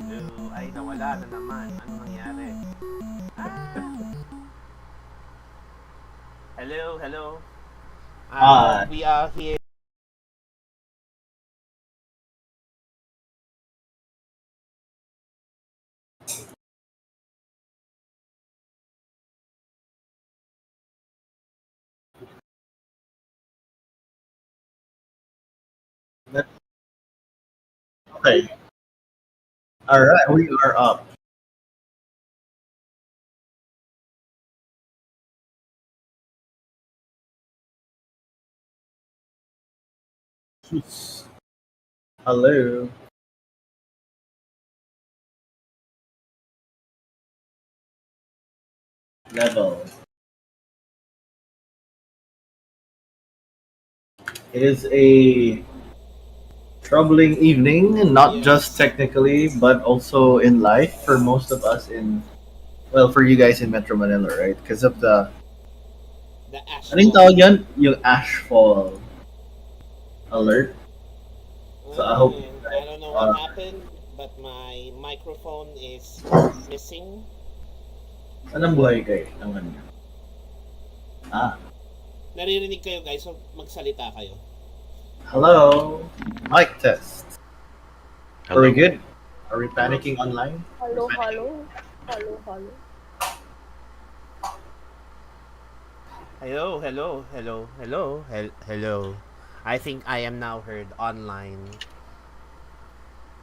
Hello. Ay, nawala na naman. Ano nangyari? Ah. Hello, hello. I hope Ah, we are here. that, okay. All right, we are up. Hello, level. It is a troubling evening, not just Yes. technically, but also in life for most of us in, well, for you guys in Metro Manila, right? Because of the, The anong ashfall. tawag yan? Yung ashfall alert. So I hope you I guys, don't know what happened, but my microphone is missing. saan ang buhay kayo? Ng ano? Ah, Naririnig kayo guys, so magsalita kayo. hello. Mic test. Are we Hello. good? Are we panicking online? Are we Hello, panicking? hello. Hello, hello. Hello, hello, hello, hello, hello. I think I am now heard online.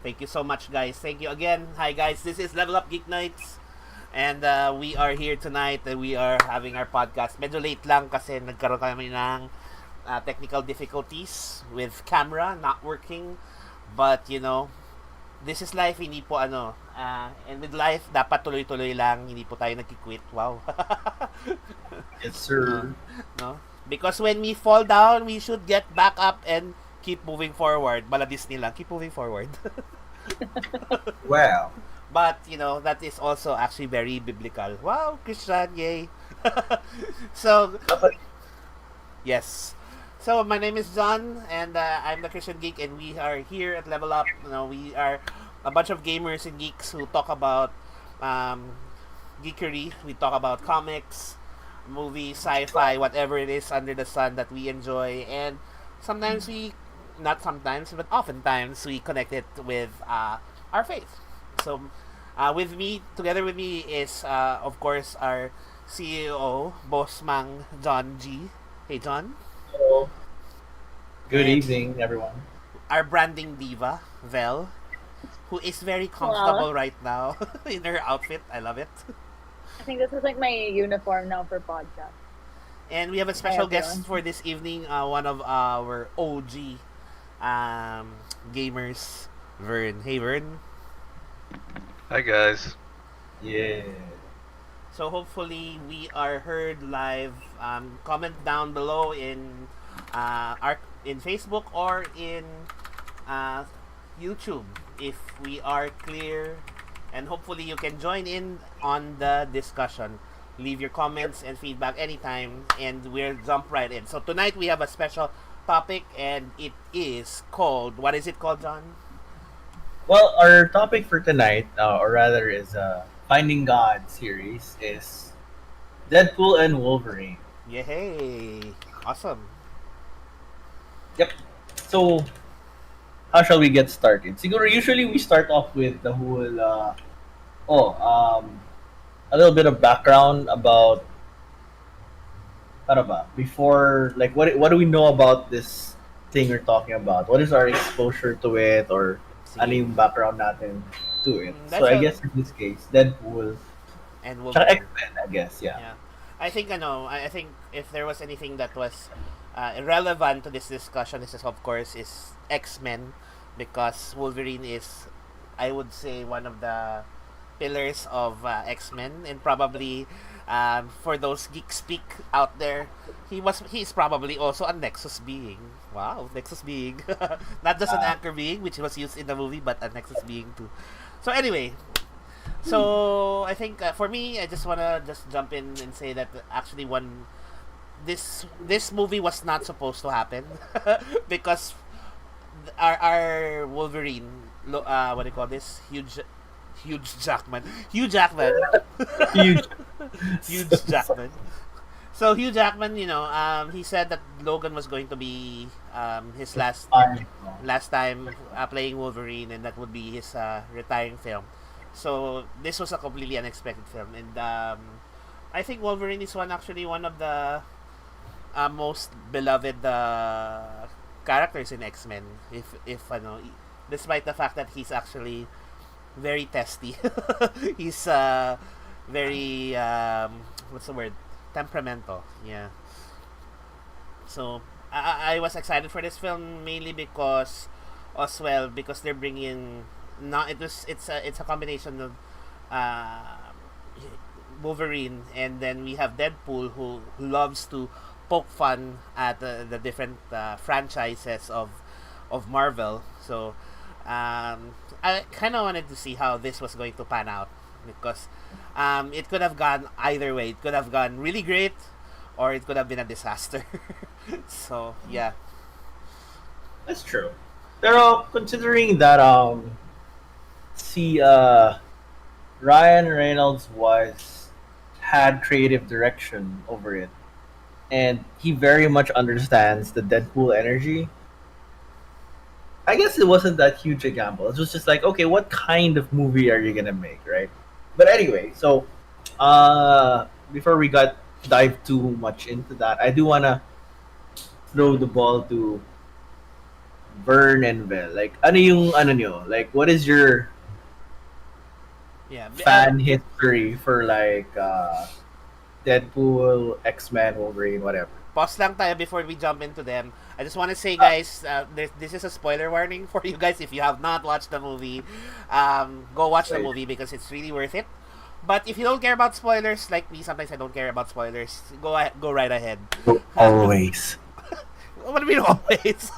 Thank you so much, guys. Thank you again. Hi, guys. This is Level Up Geek Nights. And we are here tonight. We are having our podcast. Medyo late lang kasi nagkaroon kami ng technical difficulties with camera not working. But, this is life. Hindi po and with life, dapat tuloy-tuloy lang. Hindi po tayo nagki-quit. Wow. Yes, uh, sir. no? Because when we fall down, we should get back up and keep moving forward. Bala Disney lang. Keep moving forward. Wow. But, that is also actually very biblical. Wow, Christian, yay. So, yes. So, my name is John, and I'm the Christian Geek, and we are here at Level Up. We are a bunch of gamers and geeks who talk about um, geekery. We talk about comics, movies, sci-fi, whatever it is under the sun that we enjoy. And sometimes not sometimes, but oftentimes, we connect it with our faith. So, together with me is, of course, our CEO, Boss Mang John G. Hey, John. Hello. Good And evening, everyone. our branding diva, Vel, who is very Wow. comfortable right now in her outfit. I love it. I think this is like my uniform now for podcast. And we have a Hi, special guest everyone. for this evening, one of our OG gamers, Vern. Hey, Vern. Hi guys. Yeah. So hopefully we are heard live. Comment down below in our in Facebook or in uh, YouTube if we are clear, and hopefully you can join in on the discussion. Leave your comments and feedback anytime, and we'll jump right in. So tonight we have a special topic, and it is called. What is it called, John? Well, our topic for tonight, or rather, is Finding God series, is Deadpool and Wolverine. Yay! Awesome. Yep. So, how shall we get started? Siguro, usually we start off with the whole, oh, a little bit of background about, ano ba, before, like, what do we know about this thing we're talking about? What is our exposure to it, or ano Sige. yung background natin to it? So, That's I a guess in this case, Deadpool, and tsaka Wolverine. X-Men, I guess, yeah. Yeah. I think I think if there was anything that was relevant to this discussion, this is of course is X-Men, because Wolverine is, I would say, one of the pillars of X-Men, and probably for those geek speak out there, he's probably also a Nexus being. Wow, Nexus being. Not just an Uh, anchor being, which was used in the movie, but a Nexus being too. So anyway, so I think for me, I just wanna just jump in and say that actually one this movie was not supposed to happen because our Wolverine, what do you call this, huge Huge Jackman. Hugh Jackman. Huge. Huge Jackman. So Hugh Jackman, he said that Logan was going to be his last time playing Wolverine, and that would be his retiring film. So this was a completely unexpected film, and I think Wolverine is one of the most beloved characters in X-Men. If despite the fact that he's actually very testy, he's very what's the word? Temperamental. Yeah. So I was excited for this film mainly because as well because they're bringing not it's a combination of Wolverine, and then we have Deadpool who loves to poke fun at the different franchises of Marvel. So I kind of wanted to see how this was going to pan out because it could have gone either way. It could have gone really great, or it could have been a disaster. So yeah. That's true. Pero considering that see Ryan Reynolds had creative direction over it, and he very much understands the Deadpool energy. I guess it wasn't that huge a gamble. It was just like, okay, what kind of movie are you gonna make, right? But anyway, so before we dive too much into that, I do wanna throw the ball to Vern and Vel. Like, ano nyo? Like, what is your Yeah. fan history for like Deadpool, X-Men, Wolverine, whatever? Pause lang tayo before we jump into them. I just want to say, guys, this is a spoiler warning for you guys. If you have not watched the movie, go watch the movie because it's really worth it. But if you don't care about spoilers, like me, sometimes I don't care about spoilers. Go right ahead. Always. What do you mean always?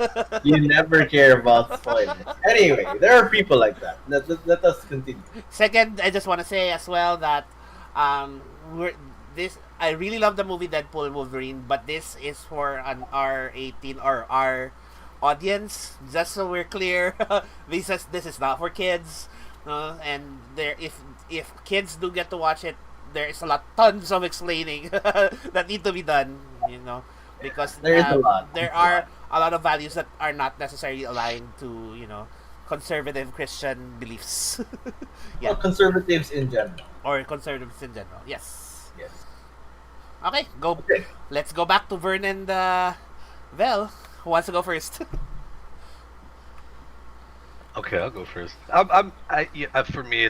You never care about spoilers. Anyway, there are people like that. Let us continue. Second, I just want to say as well that I really love the movie Deadpool Wolverine, but this is for an R18 or R audience. Just so we're clear, this is not for kids. And if kids do get to watch it, there is tons of explaining that need to be done. Because there is a lot. There are a lot of values that are not necessarily aligned to conservative Christian beliefs. Yeah. Well, conservatives in general. Or conservatives in general. Yes. Yes. Okay, go. Okay. Let's go back to Vern and Vel. Who wants to go first? Okay, I'll go first. For me,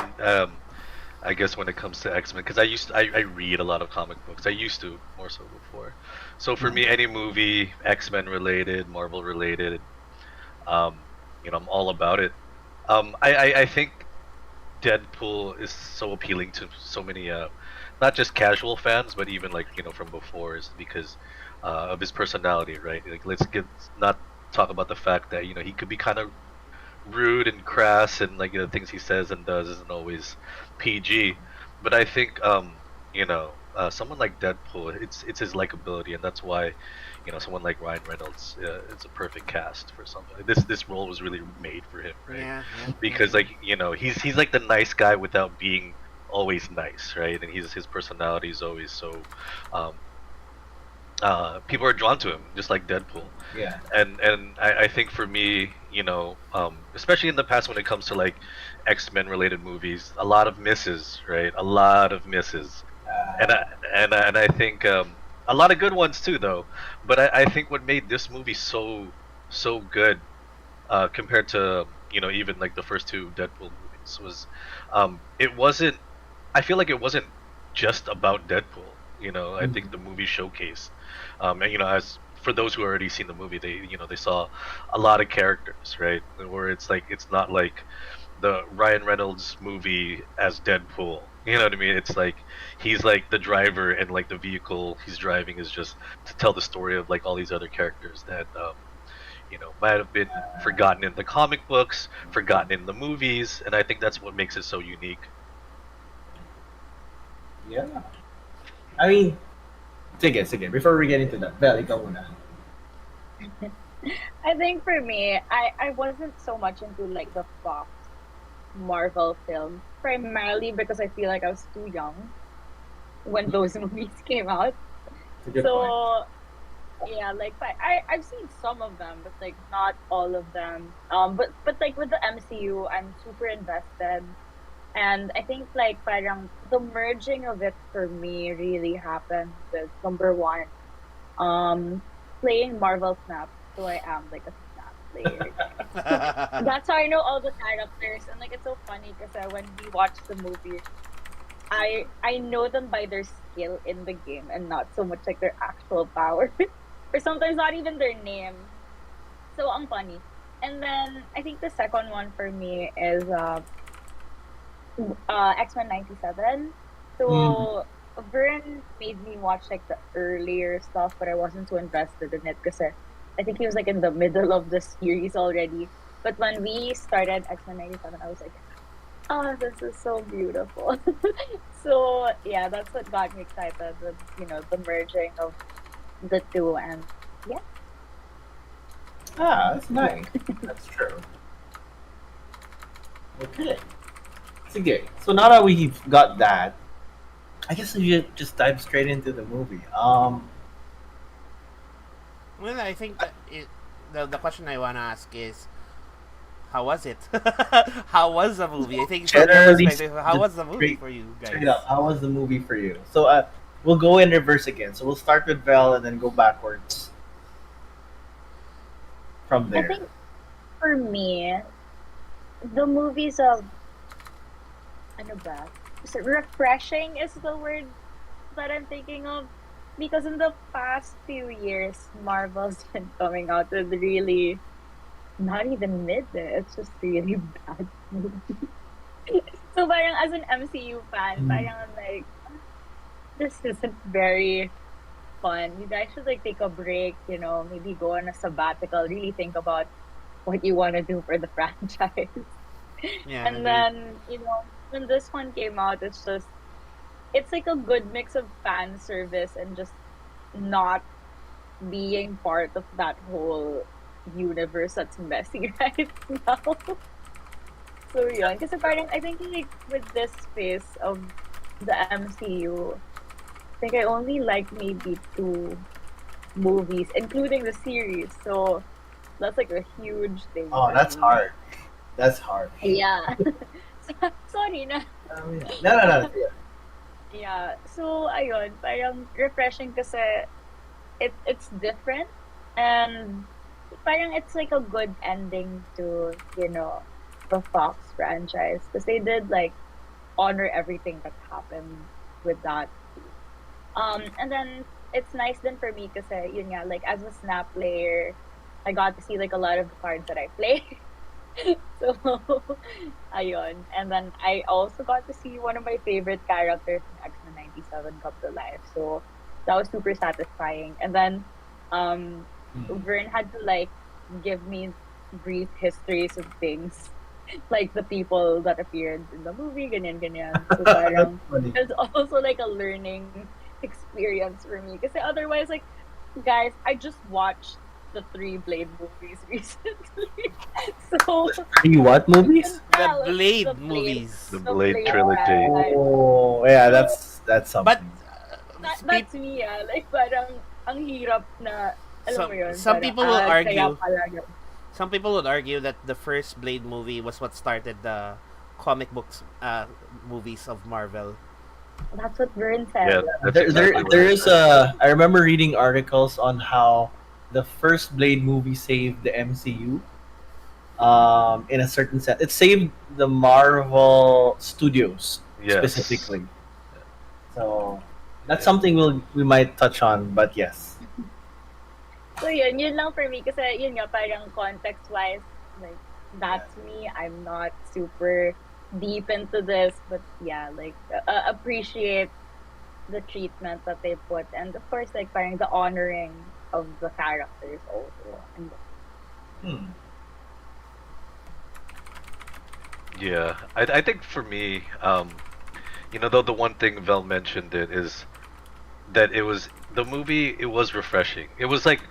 I guess when it comes to X-Men, because I read a lot of comic books. I used to more so before. So for me, any movie X-Men related, Marvel related, I'm all about it. I think Deadpool is so appealing to so many, not just casual fans, but even from before, is because of his personality, right? Like not talk about the fact that he could be kind of rude and crass, and the things he says and does isn't always PG. But I think someone like Deadpool, it's his likability, and that's why someone like Ryan Reynolds, it's a perfect cast for something. This role was really made for him, right? Yeah. Because he's like the nice guy without being always nice, right? And his personality is always so people are drawn to him, just like Deadpool. Yeah. And I think for me, especially in the past when it comes to X-Men related movies, a lot of misses, right? A lot of misses. And I think a lot of good ones too, though. But I think what made this movie so good compared to even the first two Deadpool movies was it wasn't. I feel like it wasn't just about Deadpool. I think the movie showcased, and as for those who already seen the movie, they saw a lot of characters, right? Where it's not like the Ryan Reynolds movie as Deadpool. You know what I mean? It's he's the driver, and the vehicle he's driving is just to tell the story of all these other characters that might have been forgotten in the comic books, forgotten in the movies, and I think that's what makes it so unique. Yeah. I mean, sige. Before we get into that, Vel, ikaw muna. I think for me, I wasn't so much into the Fox Marvel films, primarily because I feel like I was too young when those movies came out. It's a good point. So yeah, like I've seen some of them, but like not all of them. But like with the MCU, I'm super invested, and I think like parang the merging of it for me really happened with number one, um, playing Marvel Snap. So I am like a Snap player. So that's how I know all the characters, and like it's so funny because when we watch the movie, I know them by their skill in the game and not so much like their actual power, or sometimes not even their name. So ang funny. And then I think the second one for me is X-Men 97. Mm. So Vern made me watch like the earlier stuff, but I wasn't so invested in it because I think he was like in the middle of the series already. But when we started X-Men 97, I was like, oh, this is so beautiful. So yeah, that's what got me excited with, the merging of the two, and yeah. Ah, that's nice. That's true. Okay. Sige. So now that we've got that, I guess we should just dive straight into the movie. Well, I think that the question I want to ask is, how was it? How was the movie? I think from your Generally, perspective, how was the movie straight, for you guys? straight up, how was the movie for you? So we'll go in reverse again. So we'll start with Vel and then go backwards from I there. think for me, the movies of ano ba? So refreshing is the word that I'm thinking of, because in the past few years, Marvel's been coming out with really not even mid. It's just really bad movies. So parang as an MCU fan, Mm. parang I'm like, this isn't very fun. You guys should like take a break, maybe go on a sabbatical, really think about what you want to do for the franchise. Yeah, And agreed. then, when this one came out, it's like a good mix of fan service and just not being part of that whole universe that's messy right now. So yun. Kasi parang I think like with this phase of the MCU, I think I only like maybe two movies, including the series. So that's like a huge thing Oh, for that's me. hard. That's hard. Yeah. Sorry na. No, no, no. Yeah. So ayun, parang refreshing kasi it's different, and parang it's like a good ending to, the Fox franchise, because they did like honor everything that happened with that. And then it's nice then for me kasi yun nga, like as a Snap player, I got to see like a lot of the cards that I play. So ayun. And then I also got to see one of my favorite characters in X-Men 97 come to life. So that was super satisfying. And then um Mm. Vern had to like give me brief histories of things. Like the people that appeared in the movie, ganyan, ganyan. So That's parang funny. it's also like a learning experience for me. Because otherwise, like, guys, I just watched the three Blade movies recently. So What you can movies? The tell Blade The movies. the Blade Blade trilogy. franchise. Oh, yeah, So that's But something. peop- that's me, like parang ang hirap na, alam mo yun, some parang, people will kaya argue, pala yun. some people would argue that the first Blade movie was what started the comic books movies of Marvel. That's what Vern Yeah, said. that's There, exactly there, what there I is said. a. I remember reading articles on how the first Blade movie saved the MCU. In a certain sense, it saved the Marvel Studios Yes. specifically. So that's something we might touch on, but yes. So yun lang for me kasi yun nga parang context-wise, like Yeah. that's me. I'm not super deep into this, but yeah, like appreciate the treatment that they put, and of course like parang the honoring of the characters also. And Hmm. Yeah. I think for me, though the one thing Vel mentioned it is that it was the movie. It was refreshing. It was like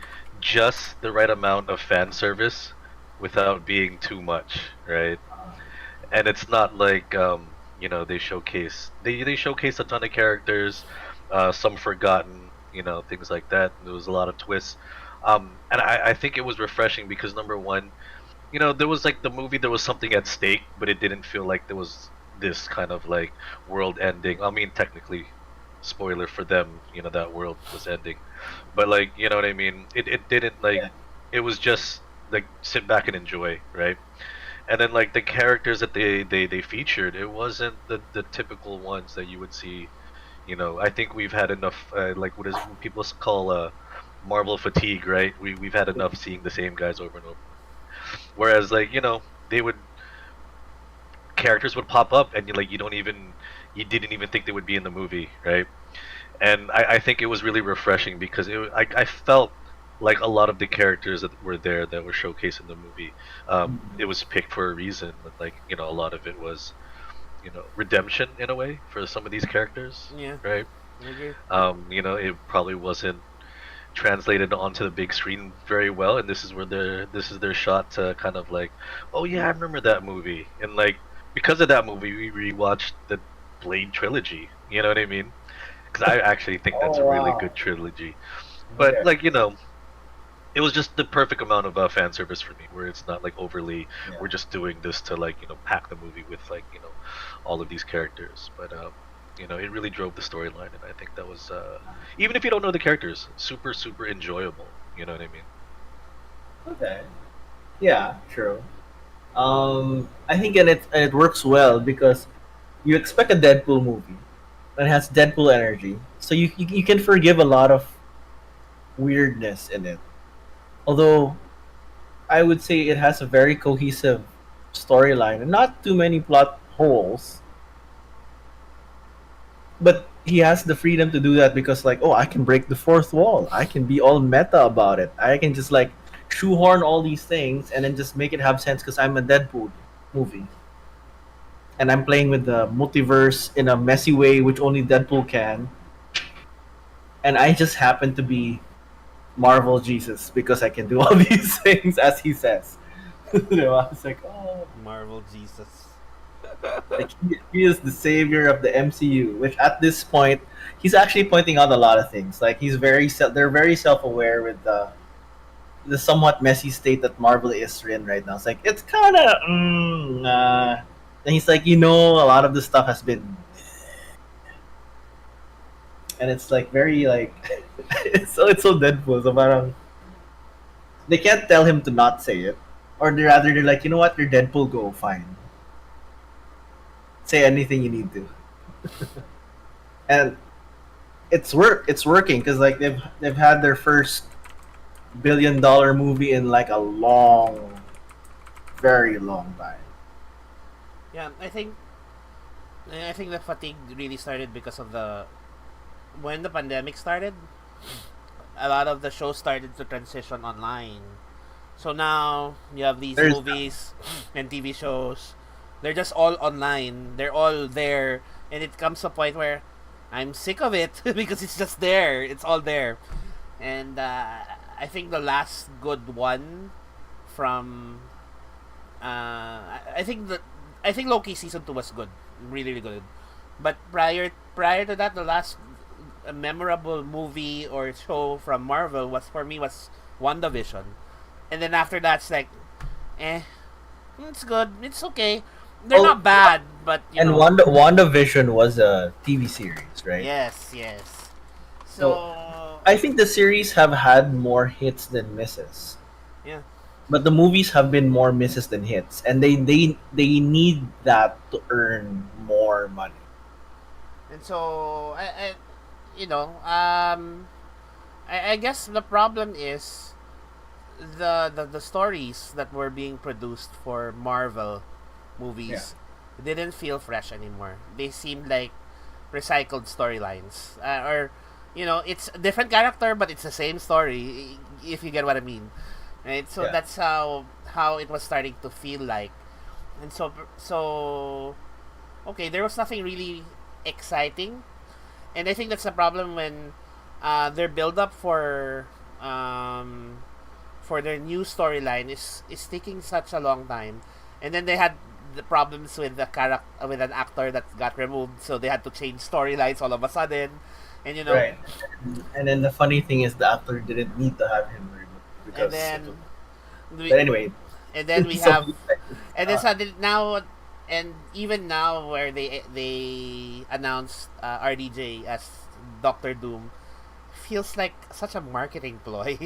just the right amount of fan service without being too much, right? and it's not like they showcase a ton of characters, some forgotten, things like that. There was a lot of twists, and I think it was refreshing because number one, there was like the movie, there was something at stake, but it didn't feel like there was this kind of like world ending. I mean, technically, spoiler for them, that world was ending, but like, you know what I mean. It didn't like. Yeah. It was just like sit back and enjoy, right? And then like the characters that they featured, it wasn't the typical ones that you would see. I think we've had enough, like what people call Marvel fatigue, right? We've had enough seeing the same guys over and over. Whereas like they would characters would pop up and you didn't even think they would be in the movie, right? And I think it was really refreshing because I felt like a lot of the characters that were there that were showcased in the movie, it was picked for a reason. Like a lot of it was redemption in a way for some of these characters, Yeah, right? I agree. It probably wasn't translated onto the big screen very well, and this is their shot to kind of like, oh yeah, I remember that movie, and like because of that movie, we rewatched the Blade trilogy. You know what I mean? Because I actually think that's Oh a really wow. good trilogy. But Okay. like it was just the perfect amount of fan service for me, where it's not like overly. Yeah. We're just doing this to like pack the movie with like all of these characters, but it really drove the storyline, and I think that was even if you don't know the characters, super super enjoyable. You know what I mean? Okay. Yeah. True. I think and it works well because you expect a Deadpool movie that has Deadpool energy, so you can forgive a lot of weirdness in it. Although I would say it has a very cohesive storyline and not too many plot holes. But he has the freedom to do that because, like, oh, I can break the fourth wall. I can be all meta about it. I can just like shoehorn all these things and then just make it have sense because I'm a Deadpool movie and I'm playing with the multiverse in a messy way, which only Deadpool can. And I just happen to be Marvel Jesus because I can do all these things as he says. I was like, oh, Marvel Jesus. like he is the savior of the MCU. Which at this point, he's actually pointing out a lot of things. Like they're very self aware with the somewhat messy state that Marvel is in right now. It's like it's kind of and he's like, a lot of the stuff has been, and it's like very like it's so Deadpool. So parang they can't tell him to not say it, or they're like, you know what, you're Deadpool, go fine, say anything you need to, and it's working because like they've had their first $1 billion movie in like a long, very long time. Yeah, I think the fatigue really started because of the when the pandemic started. A lot of the shows started to transition online. So now you have these There's movies and TV shows. They're just all online. They're all there, and it comes to a point where I'm sick of it because it's just there. It's all there, and I think the last good one from I think Loki season 2 was good, really really good. But prior to that, the last memorable movie or show from Marvel was for me was WandaVision, and then after that it's like, eh, it's good, it's okay. They're oh, not bad, but and WandaVision was a TV series, right? yes, yes. So So I think the series have had more hits than misses, yeah, but the movies have been more misses than hits, and they need that to earn more money. and so you know, I guess the problem is the stories that were being produced for Marvel Yeah, movies didn't feel fresh anymore. They seemed like recycled storylines, or it's a different character, but it's the same story. If you get what I mean, right? So yeah, that's how it was starting to feel like, and so okay, there was nothing really exciting, and I think that's the problem when their build up for their new storyline is taking such a long time, and then they had the problems with the character with an actor that got removed, so they had to change storylines all of a sudden, and Right. And then the funny thing is the actor didn't need to have him removed and because it was. then we But anyway, and then we have so and then suddenly now and even now where they announced RDJ as Doctor Doom feels like such a marketing ploy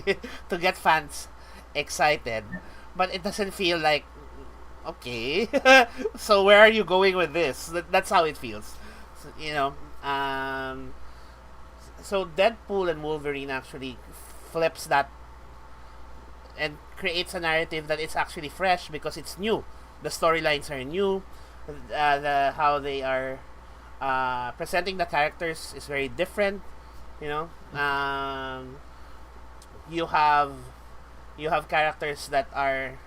to get fans excited, but it doesn't feel like okay. So where are you going with this? That's how it feels. So, so Deadpool and Wolverine actually flips that and creates a narrative that it's actually fresh because it's new. The storylines are new. How they are presenting the characters is very different. You know, you have characters that are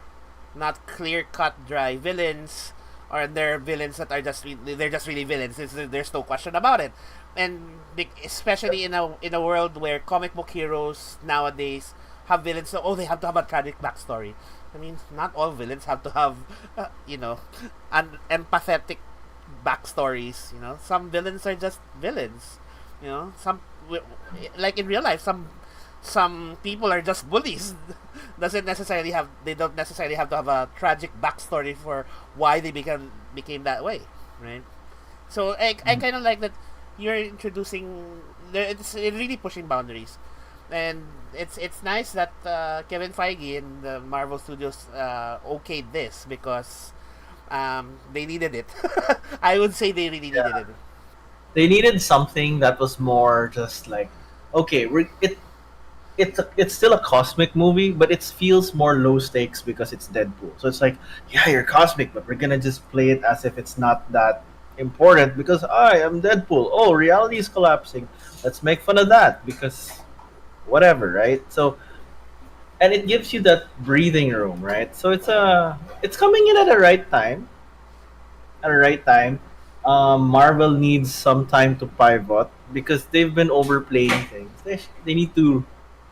not clear cut dry villains, or they're villains that are they're just really villains. There's no question about it. And especially in a world where comic book heroes nowadays have villains, so they have to have a tragic backstory. I mean, not all villains have to have, an empathetic backstories. Some villains are just villains. Like in real life, some people are just bullies. They don't necessarily have to have a tragic backstory for why they became that way, right? So I kind of like that you're introducing. It's really pushing boundaries, and it's nice that Kevin Feige and the Marvel Studios okayed this because they needed it. I would say they really needed it. they needed something that was more just like, okay, it's still a cosmic movie, but it feels more low stakes because it's Deadpool. So it's like, yeah, you're cosmic, but we're gonna just play it as if it's not that important because I am Deadpool. Oh, reality is collapsing. Let's make fun of that because whatever, right? So, and it gives you that breathing room, right? So it's coming in at the right time. At the right time. Marvel needs some time to pivot because they've been overplaying things. They need to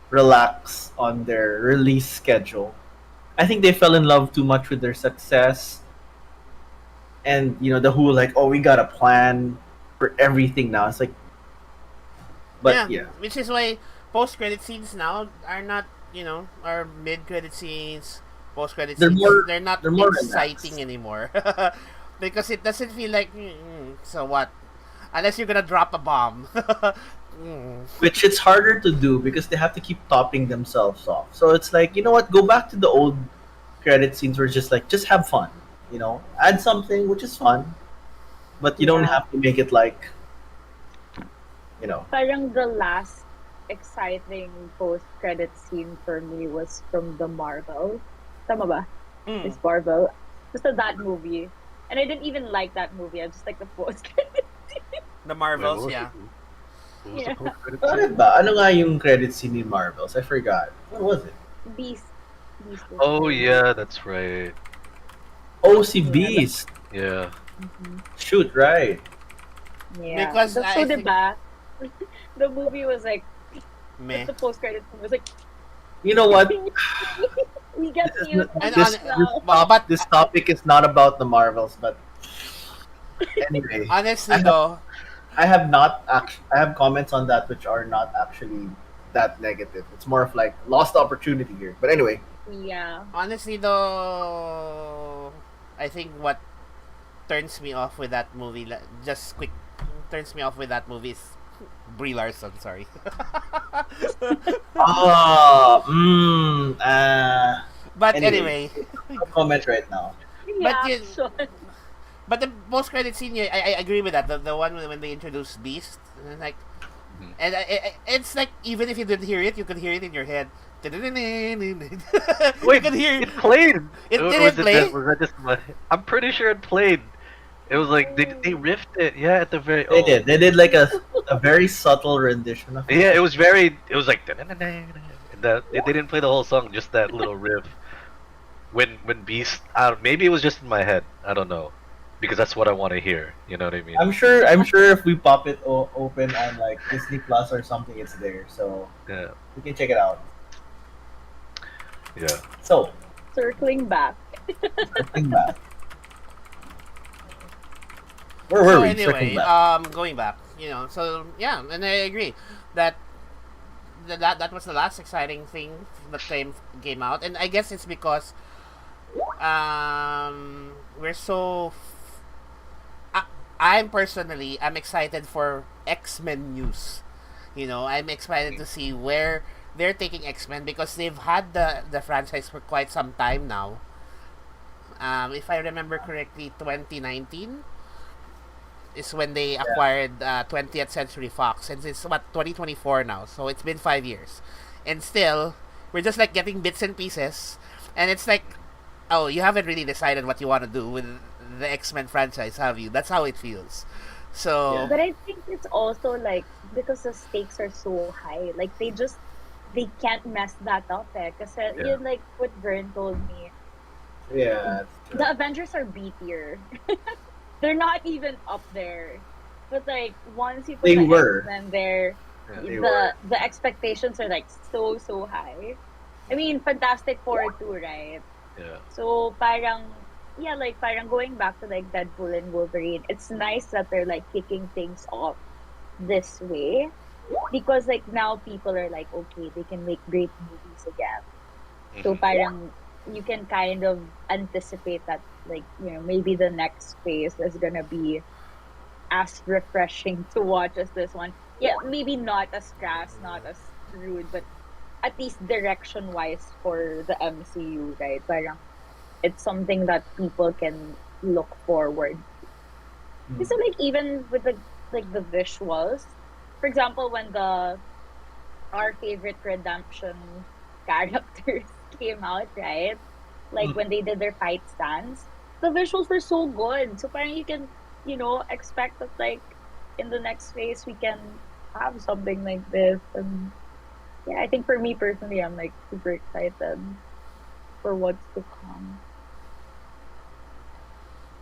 relax on their release schedule. I think they fell in love too much with their success, and the whole like, oh, we got a plan for everything now. It's like, but yeah, which is why post credit scenes now are not are mid credit scenes, post credit scenes. They're not more exciting relaxed anymore because it doesn't feel like so what, unless you're gonna drop a bomb. which it's harder to do because they have to keep topping themselves off. So it's like, you know what, go back to the old credit scenes where just have fun, add something which is fun, but you don't have to make it like, Parang the last exciting post-credit scene for me was from the Marvel. Tama ba? It's Marvel. Just that movie. And I didn't even like that movie. I just like the post-credit scene. The Marvels, Wait, yeah. what was the post-credit Bakit scene? ba? Ano nga yung credit scene in Marvels? I forgot. What was it? Beast. Beast was Oh there. yeah, that's right. Oh, si Beast. Yeah. Shoot, right. Yeah. Because So, I so think- diba? The movie was like, Meh. the post-credit scene was like, You know what? we get This, you. And this, but- this topic is not about the Marvels, but anyway, Honestly though, I have comments on that which are not actually that negative. It's more of like lost opportunity here. But anyway, Yeah. honestly though, I think what turns me off with that movie, just quick, turns me off with that movie is Brie Larson. Sorry. But anyway, no comment right now. But you- Reaction. but the post credit scene, I agree with that. The one when they introduced Beast, and like, Mhm. and it's like even if you didn't hear it, you could hear it in your head. You Wait, could hear it played. It Or didn't was play? Was that just my? I'm pretty sure it played. It was like they riffed it. Yeah, at the very. They did. They did like a very subtle rendition of it. Yeah, it was very. It was like. That they didn't play the whole song, just that little riff. When Beast, maybe it was just in my head. I don't know, because that's what I want to hear. You know what I mean? I'm sure if we pop it open on like Disney Plus or something, it's there. So Yeah, we can check it out. yeah. So Circling back. circling back. Where were So we? Circling anyway, back. going back, so yeah, and I agree that that was the last exciting thing that came out, and I guess it's because we're so. I, I'm excited for X-Men news. I'm excited to see where they're taking X-Men because they've had the franchise for quite some time now. If I remember correctly, 2019 is when they acquired 20th Century Fox, and it's what 2024 now, so it's been 5 years, and still we're just like getting bits and pieces, and it's like, oh, you haven't really decided what you want to do with the X-Men franchise, have you? That's how it feels. So But I think it's also like because the stakes are so high, like they can't mess that up. Because Yeah. like what Vern told me, Yeah. the Avengers are B tier. They're not even up there. But like once you put They the were. X-Men there, Yeah. They were. the expectations are like so high. I mean, Fantastic Four too, right? Yeah. So parang yeah, like parang going back to like Deadpool and Wolverine, it's nice that they're like kicking things off this way because like now people are like okay, they can make great movies again. So Mhm. parang you can kind of anticipate that like maybe the next phase is gonna be as refreshing to watch as this one. Yeah, maybe not as crass, not as rude, but at least direction wise for the MCU, right? Parang it's something that people can look forward to. So like even with the visuals, for example, when the our favorite redemption characters came out, right? Like when they did their fight stance, the visuals were so good. So parang you can, expect that like in the next phase we can have something like this. And yeah, I think for me personally, I'm like super excited for what's to come.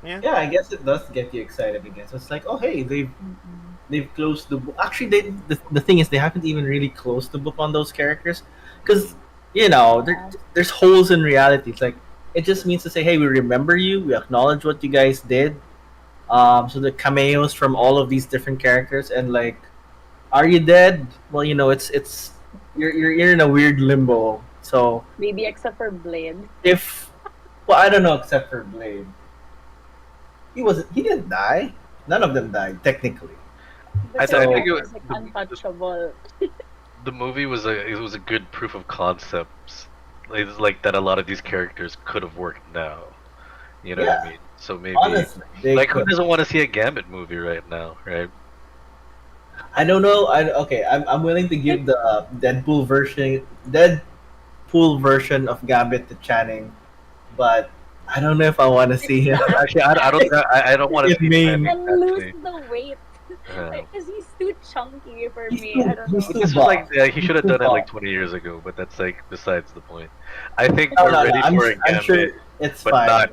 yeah, Yeah, I guess it does get you excited again. So it's like, oh hey, Mm-mm. they've closed the book. Actually, the thing is, they haven't even really closed the book on those characters, because Yeah. there's holes in reality. It's like it just means to say, hey, we remember you, we acknowledge what you guys did. So the cameos from all of these different characters, and like, are you dead? Well, it's you're in a weird limbo. So Maybe except for Blade. if well, I don't know, except for Blade, he didn't die. None of them died technically. But I his think So death it, was like the untouchable. the movie was a good proof of concepts, like that a lot of these characters could have worked now. You know what I yeah, mean? So maybe honestly, they like who could. doesn't want to see a Gambit movie right now, right? I don't know. Okay. I'm willing to give the Deadpool version of Gambit to Channing, but I don't know if I want to see him Actually, I don't want to in see main. Channing And lose actually. the weight. Uh, Because he's too chunky for me. I don't He's know. but too this was like buff. he He's should have too done it like buff. 20 years ago, but that's like besides the point. I think No, we're no, no. ready for a I'm Gambit, sure it's but fine.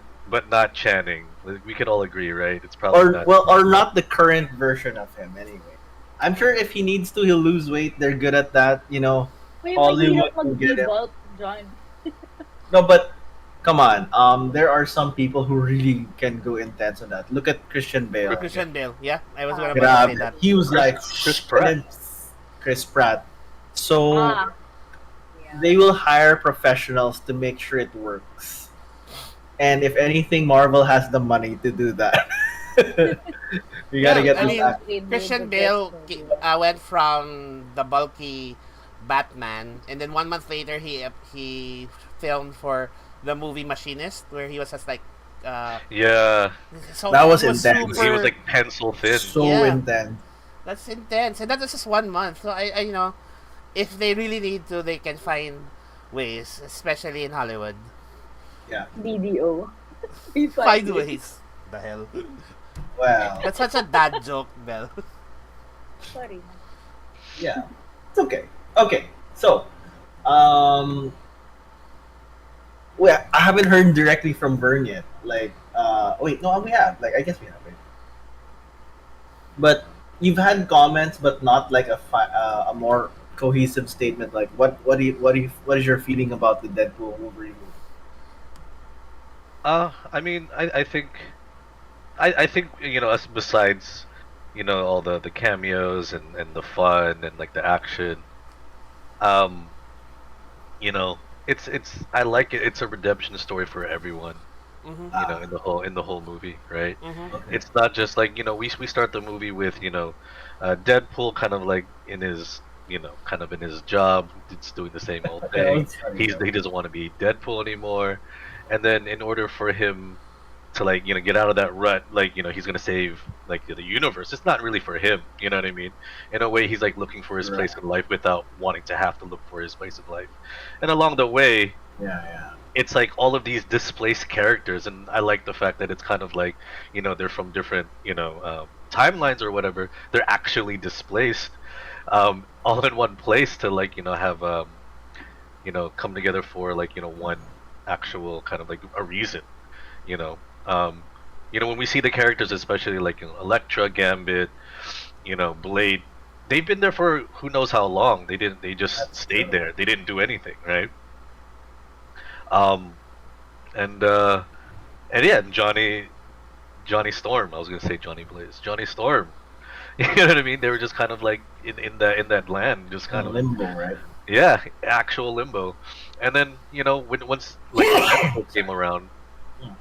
not Channing. Like, we can all agree, right? It's probably not. Or not the current version of him anyway. I'm sure if he needs to, he'll lose weight. They're good at that. Uy, mahirap Hollywood will get him. mag-bulk, John. No, but come on. There are some people who really can go intense on that. Look at Christian for Bale. Christian Bale. Yeah, I was Ah, about to say Grabe. that. true. He was like, Chris and Pratt. then Chris Pratt. So Ah, yeah. they will hire professionals to make sure it works. And if anything, Marvel has the money to do that. You gotta Yeah, get I those mean, actors. Honestly, dude, Christian with this Bale movie. went from the bulky Batman, and then 1 month later he filmed for the movie Machinist, where he was just like, uh, Yeah, so That he was was intense. he was super. like pencil thin. So Yeah, intense. that's intense, and that was just 1 month. So if they really need to, they can find ways, especially in Hollywood. Yeah. BDO. We Find find it. ways. The hell. Well, That's such a dad joke, Bell. Sorry. yeah. It's okay. Okay. So, um, well, I haven't heard directly from Vern yet. Like, wait, no, we have. Like, I guess we have. Right? But you've had comments, but not like a more cohesive statement. Like, what is your feeling about the Deadpool Wolverine movie? I mean, I think I think us besides all the cameos and the fun and like the action, um, you know, it's I like it. It's a redemption story for everyone. Mm-hmm. In the whole movie, right? Mm-hmm. Okay. It's not just like we start the movie with Deadpool kind of like in his kind of in his job, it's doing the same old That thing. was funny He though. doesn't want to be Deadpool anymore, and then in order for him to like get out of that rut, like he's gonna save like the universe. It's not really for him, you know what I mean? In a way, he's like looking for his Right. place in life without wanting to have to look for his place in life, and along the way Yeah. it's like all of these displaced characters, and I like the fact that it's kind of like they're from different timelines or whatever. They're actually displaced, all in one place to like have come together for like one actual kind of like a reason. You know, um, when we see the characters, especially like Elektra, Gambit, Blade. They've been there for who knows how long. They didn't. They just That's stayed true. there. They didn't do anything, right? Um, and yeah, Johnny Storm. I was gonna say Johnny Blaze. Johnny Storm. You know what I mean? They were just kind of like in that land, just kind In of limbo, right? yeah, actual limbo. And then once like Deadpool came Sorry. around, Mm.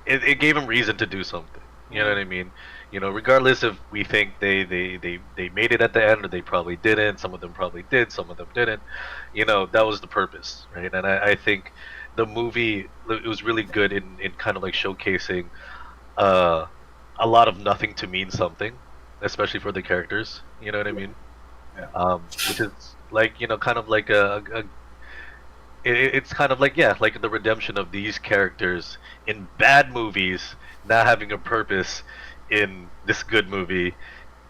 it gave him reason to do something. You know what I mean? Regardless if we think they made it at the end or they probably didn't. Some of them probably did. Some of them didn't. That was the purpose, right? And I think the movie it was really good in kind of like showcasing uh, a lot of nothing to mean something, especially for the characters. You know what I mean? Yeah. Which is like kind of like it's kind of like like the redemption of these characters in bad movies now having a purpose in this good movie.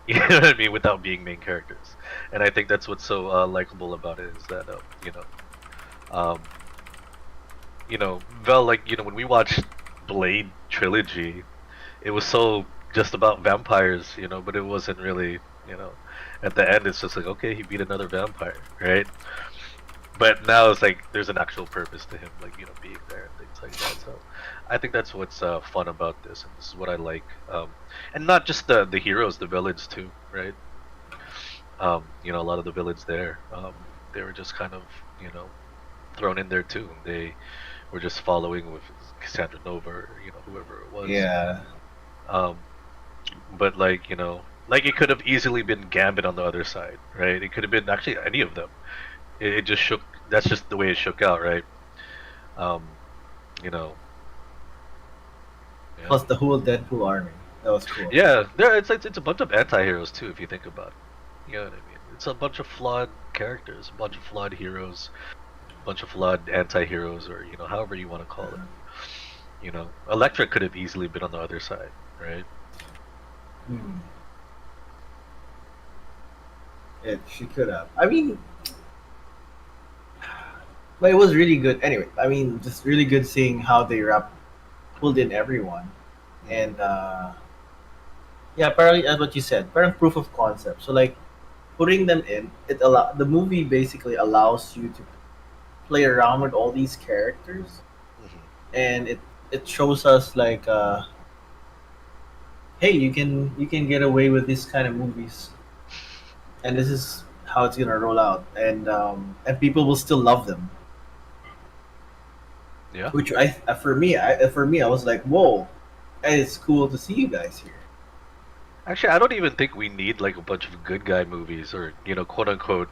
You know what I mean? Without being main characters, and I think that's what's so likable about it is that um, Vel, like when we watched Blade trilogy, it was so just about vampires, but it wasn't really, you know, at the end it's just like okay, he beat another vampire, right? But now it's like there's an actual purpose to him, like being there and things like that. So I think that's what's fun about this, and this is what I like. And not just the heroes, the villains too, right? A lot of the villains there, they were just kind of you know thrown in there too. They were just following with Cassandra Nova, or, whoever it was. Yeah. Um, but like like it could have easily been Gambit on the other side, right? It could have been actually any of them. It just shook. That's just the way it shook out, right? Um, you know, yeah, Plus the whole Deadpool army. That was cool. yeah. There, it's a bunch of anti-heroes too, if you think about it. You know what I mean? It's a bunch of flawed characters, a bunch of flawed heroes, a bunch of flawed anti-heroes, or however you want to call it. Elektra could have easily been on the other side, right? Hmm. She could have. I mean, but it was really good. Anyway, I mean, just really good seeing how they pulled in everyone, and yeah, apparently as what you said, parang proof of concept. So like putting them in, the movie basically allows you to play around with all these characters, Hmm. and it shows us like, hey, you can get away with this kind of movies, and this is how it's gonna roll out, and people will still love them. Yeah. Which for me, I was like, whoa, it's cool to see you guys here. Actually, I don't even think we need like a bunch of good guy movies or quote unquote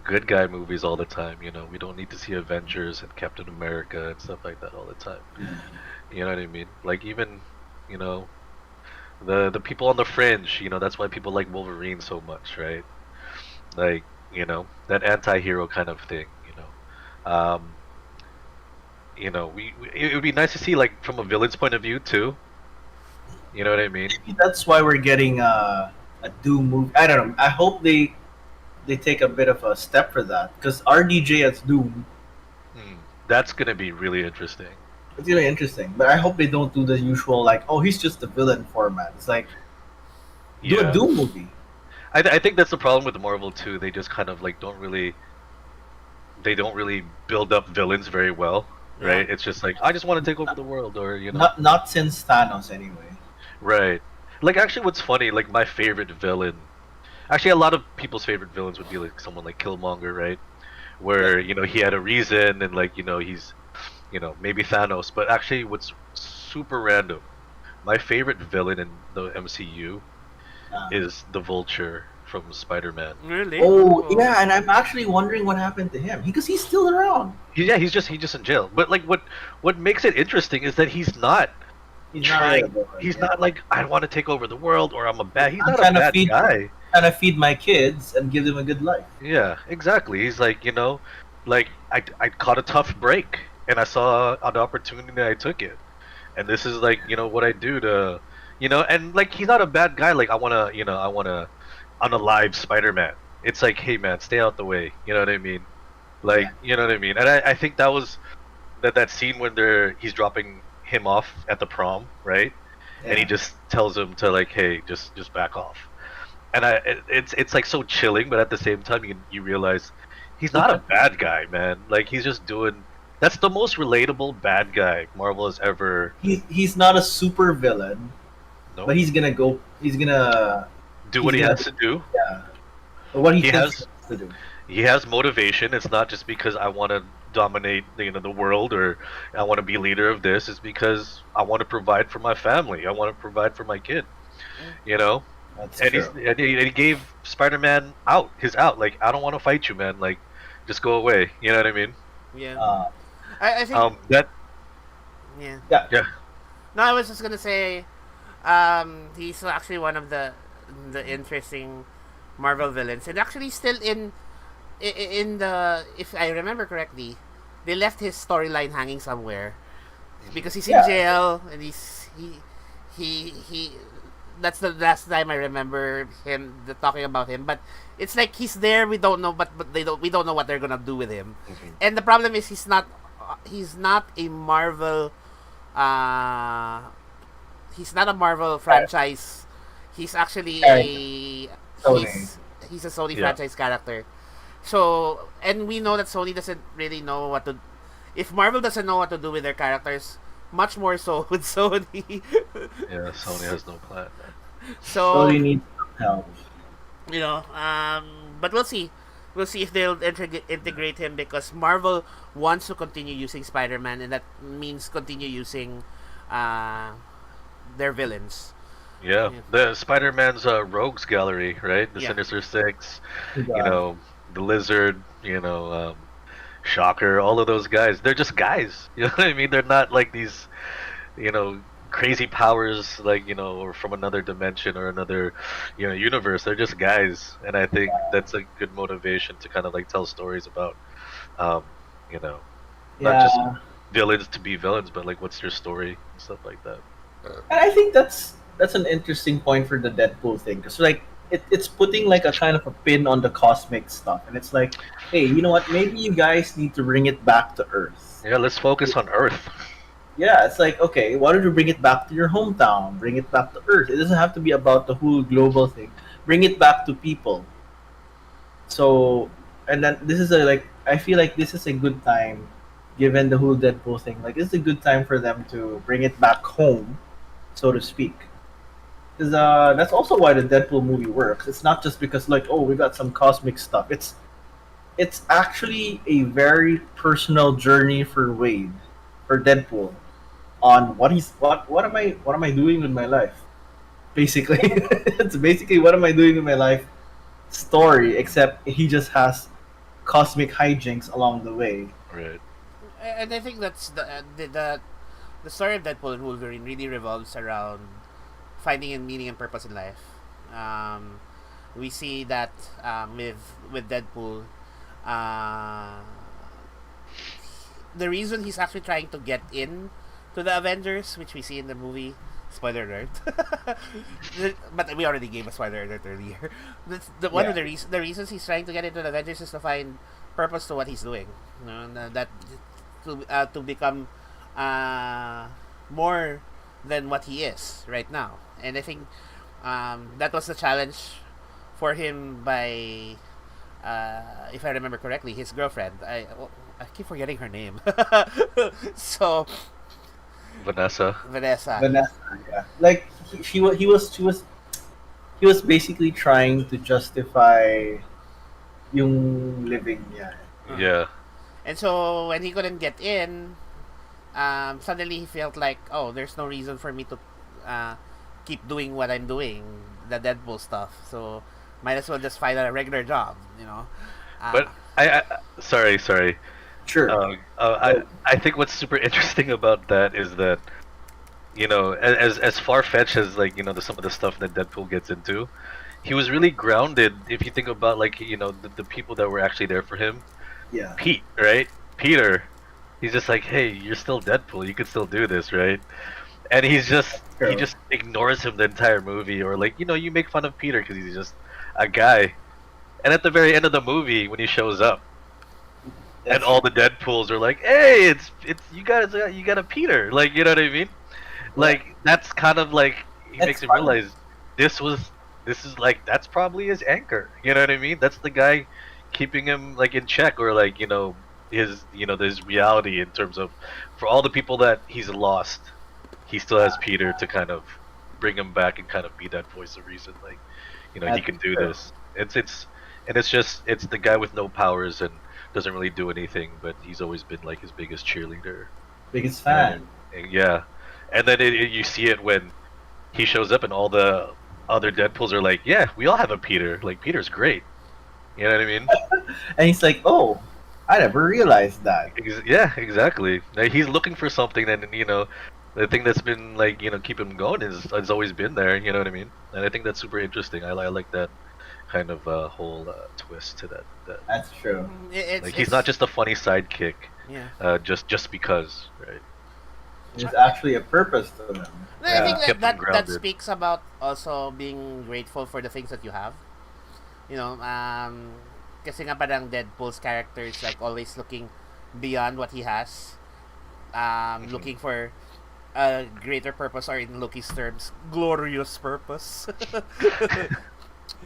good guy movies all the time. We don't need to see Avengers and Captain America and stuff like that all the time. You know what I mean? Like even you know the people on the fringe. That's why people like Wolverine so much, right? Like that anti-hero kind of thing. Um, it would be nice to see like from a villain's point of view too. You know what I mean? Maybe that's why we're getting a Doom movie. I don't know. I hope they take a bit of a step for that because RDJ as Doom, Hmm. That's gonna be really interesting. it's gonna be interesting. But I hope they don't do the usual like, oh, he's just the villain format. It's like do a Yeah. Doom movie. I think that's the problem with Marvel too. They just kind of like they don't really build up villains very well, Yeah. right? It's just like I just want to take over the world, or Not since Thanos anyway. Right. Like actually, what's funny? Like my favorite villain. Actually, a lot of people's favorite villains would be like someone like Killmonger, right? Yeah. Where he had a reason and like he's maybe Thanos. But actually, what's super random? My favorite villain in the MCU Uh, is the Vulture from Spider-Man. Really? oh Oh. yeah, and I'm actually wondering what happened to him because he's still around. Yeah, he's just in jail. But like what makes it interesting is that he's not He's not really a trying. villain. He's Yeah. not like I want to take over the world or I'm a bad. He's I'm not a trying to bad feed guy. my kids and give them a good life. Yeah, exactly. He's like like I caught a tough break and I saw an opportunity and I took it. And this is like what I do to and like he's not a bad guy. Like I wanna unalive Spider-Man. It's like, hey man, stay out the way. You know what I mean? Like, Yeah. you know what I mean? And I think that was that scene when he's dropping him off at the prom, right? And he Yeah. just tells him to like, hey, just back off. And it's like so chilling, but at the same time you realize he's not a bad guy, man. Like he's just doing that's the most relatable bad guy Marvel has ever. He's not a super villain, No, but he's gonna go. do He's what he gonna has to do. yeah. What he He thinks has he has to do. he has motivation. It's not just because I want to dominate the world or I want to be leader of this. It's because I want to provide for my family. I want to provide for my kid. You know, That's and true. he gave Spider-Man his out. Like I don't want to fight you, man. Like just go away. You know what I mean? Yeah. Uh, I think. That Yeah. yeah. yeah. No, I was just gonna say, he's actually one of the interesting Marvel villains, and actually still in the, if I remember correctly, they left his storyline hanging somewhere because he's in Yeah. jail and he that's the last time I remember talking about him. But it's like he's there. We don't know, but we don't know what they're gonna do with him. And the problem is he's not a Marvel. Uh, he's not a Marvel franchise. He's actually a Sony. he's a Sony Yeah. franchise character. So, and we know that Sony doesn't really know what to. If Marvel doesn't know what to do with their characters, much more so with Sony. Yeah, Sony has no plan. So, Sony needs help. but we'll see. We'll see if they'll integrate him because Marvel wants to continue using Spider-Man, and that means continue using their villains. Yeah, Yeah. the Spider-Man's Rogues Gallery, right? The Yeah. Sinister Six, Yeah. the Lizard, Shocker, all of those guys. They're just guys. You know what I mean? They're not like these, crazy powers, like or from another dimension or another, universe. They're just guys, and I think that's a good motivation to kind of like tell stories about, um, not just Yeah. villains to be villains, but like what's their story and stuff like that. And I think that's an interesting point for the Deadpool thing because like it's putting like a kind of a pin on the cosmic stuff, and it's like, hey, you know what? Maybe you guys need to bring it back to Earth. Yeah, let's focus on Earth. Yeah, it's like, okay, why don't you bring it back to your hometown? Bring it back to Earth. It doesn't have to be about the whole global thing. Bring it back to people. So, and then this is I feel like this is a good time, given the whole Deadpool thing. Like, it's a good time for them to bring it back home, so to speak. Because that's also why the Deadpool movie works. It's not just because like, oh, we got some cosmic stuff. It's actually a very personal journey for Wade, for Deadpool, on what am I doing with my life? Basically, it's basically what am I doing with my life story. Except he just has cosmic hijinks along the way. Right. And I think that's the story of Deadpool and Wolverine really revolves around finding a meaning and purpose in life. We see that with Deadpool, uh, the reason he's actually trying to get in to the Avengers, which we see in the movie. Spoiler alert! But we already gave a spoiler alert earlier. One of the reasons he's trying to get into the Avengers is to find purpose to what he's doing. That to become more than what he is right now. And I think that was the challenge for him by, if I remember correctly, his girlfriend. I keep forgetting her name. So Vanessa. Vanessa. Vanessa, yeah. Like he was basically trying to justify yung living niya. Yeah. And so when he couldn't get in, suddenly he felt like, oh, there's no reason for me to keep doing what I'm doing, the Deadpool stuff. So might as well just find a regular job, you know. But I sorry. Sure. I think what's super interesting about that is that, you know, as far fetched as, like, you know, some of the stuff that Deadpool gets into, he was really grounded. If you think about, like, you know, the people that were actually there for him. Yeah. Pete, right? Peter. He's just like, hey, you're still Deadpool. You could still do this, right? And he just ignores him the entire movie, or, like, you know, you make fun of Peter because he's just a guy. And at the very end of the movie, when he shows up, and all the Deadpools are like, "Hey, it's you got a Peter," like, you know what I mean? Like, that's kind of like, he makes him realize this is like, that's probably his anchor. You know what I mean? That's the guy keeping him, like, in check, or, like, you know, his reality, in terms of, for all the people that he's lost, he still has Peter to kind of bring him back and kind of be that voice of reason. Like, you know, he can do this. It's the guy with no powers and doesn't really do anything, but he's always been, like, his biggest cheerleader, biggest fan. and yeah, and then you see it when he shows up, and all the other Deadpools are like, yeah, we all have a Peter. Like, Peter's great. You know what I mean? And he's like, oh, I never realized that. Yeah, exactly. Like, he's looking for something, and, you know, the thing that's been, like, you know, keep him going has always been there. You know what I mean? And I think that's super interesting. I like that kind of whole twist to that. That's true. Like, he's not just a funny sidekick. Yeah. Just because, right? There's actually a purpose to them. No, I think Kept him that grounded. speaks about also being grateful for the things that you have. You know, kasi nga parang Deadpool's character is, like, always looking beyond what he has, looking for a greater purpose, or in Loki's terms, glorious purpose.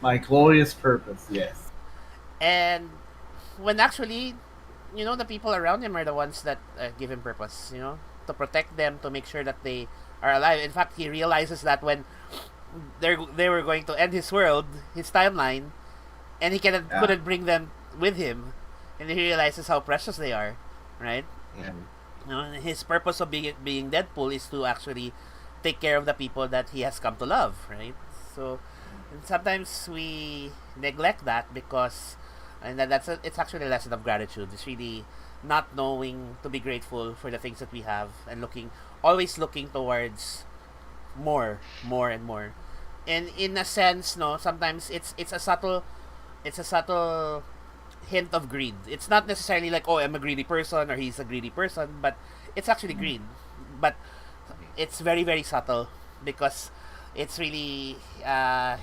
My glorious purpose, yes. And when actually, you know, the people around him are the ones that give him purpose, you know, to protect them, to make sure that they are alive. In fact, he realizes that when they were going to end his world, his timeline, and he couldn't bring them with him, and he realizes how precious they are, right? Yeah. You know, his purpose of being Deadpool is to actually take care of the people that he has come to love, right? So, and sometimes we neglect that because, and it's actually a lesson of gratitude. It's really not knowing to be grateful for the things that we have, and always looking towards more and more. And in a sense, no, sometimes it's a subtle hint of greed. It's not necessarily like, oh, I'm a greedy person or he's a greedy person, but it's actually greed. But it's very, very subtle, because it's really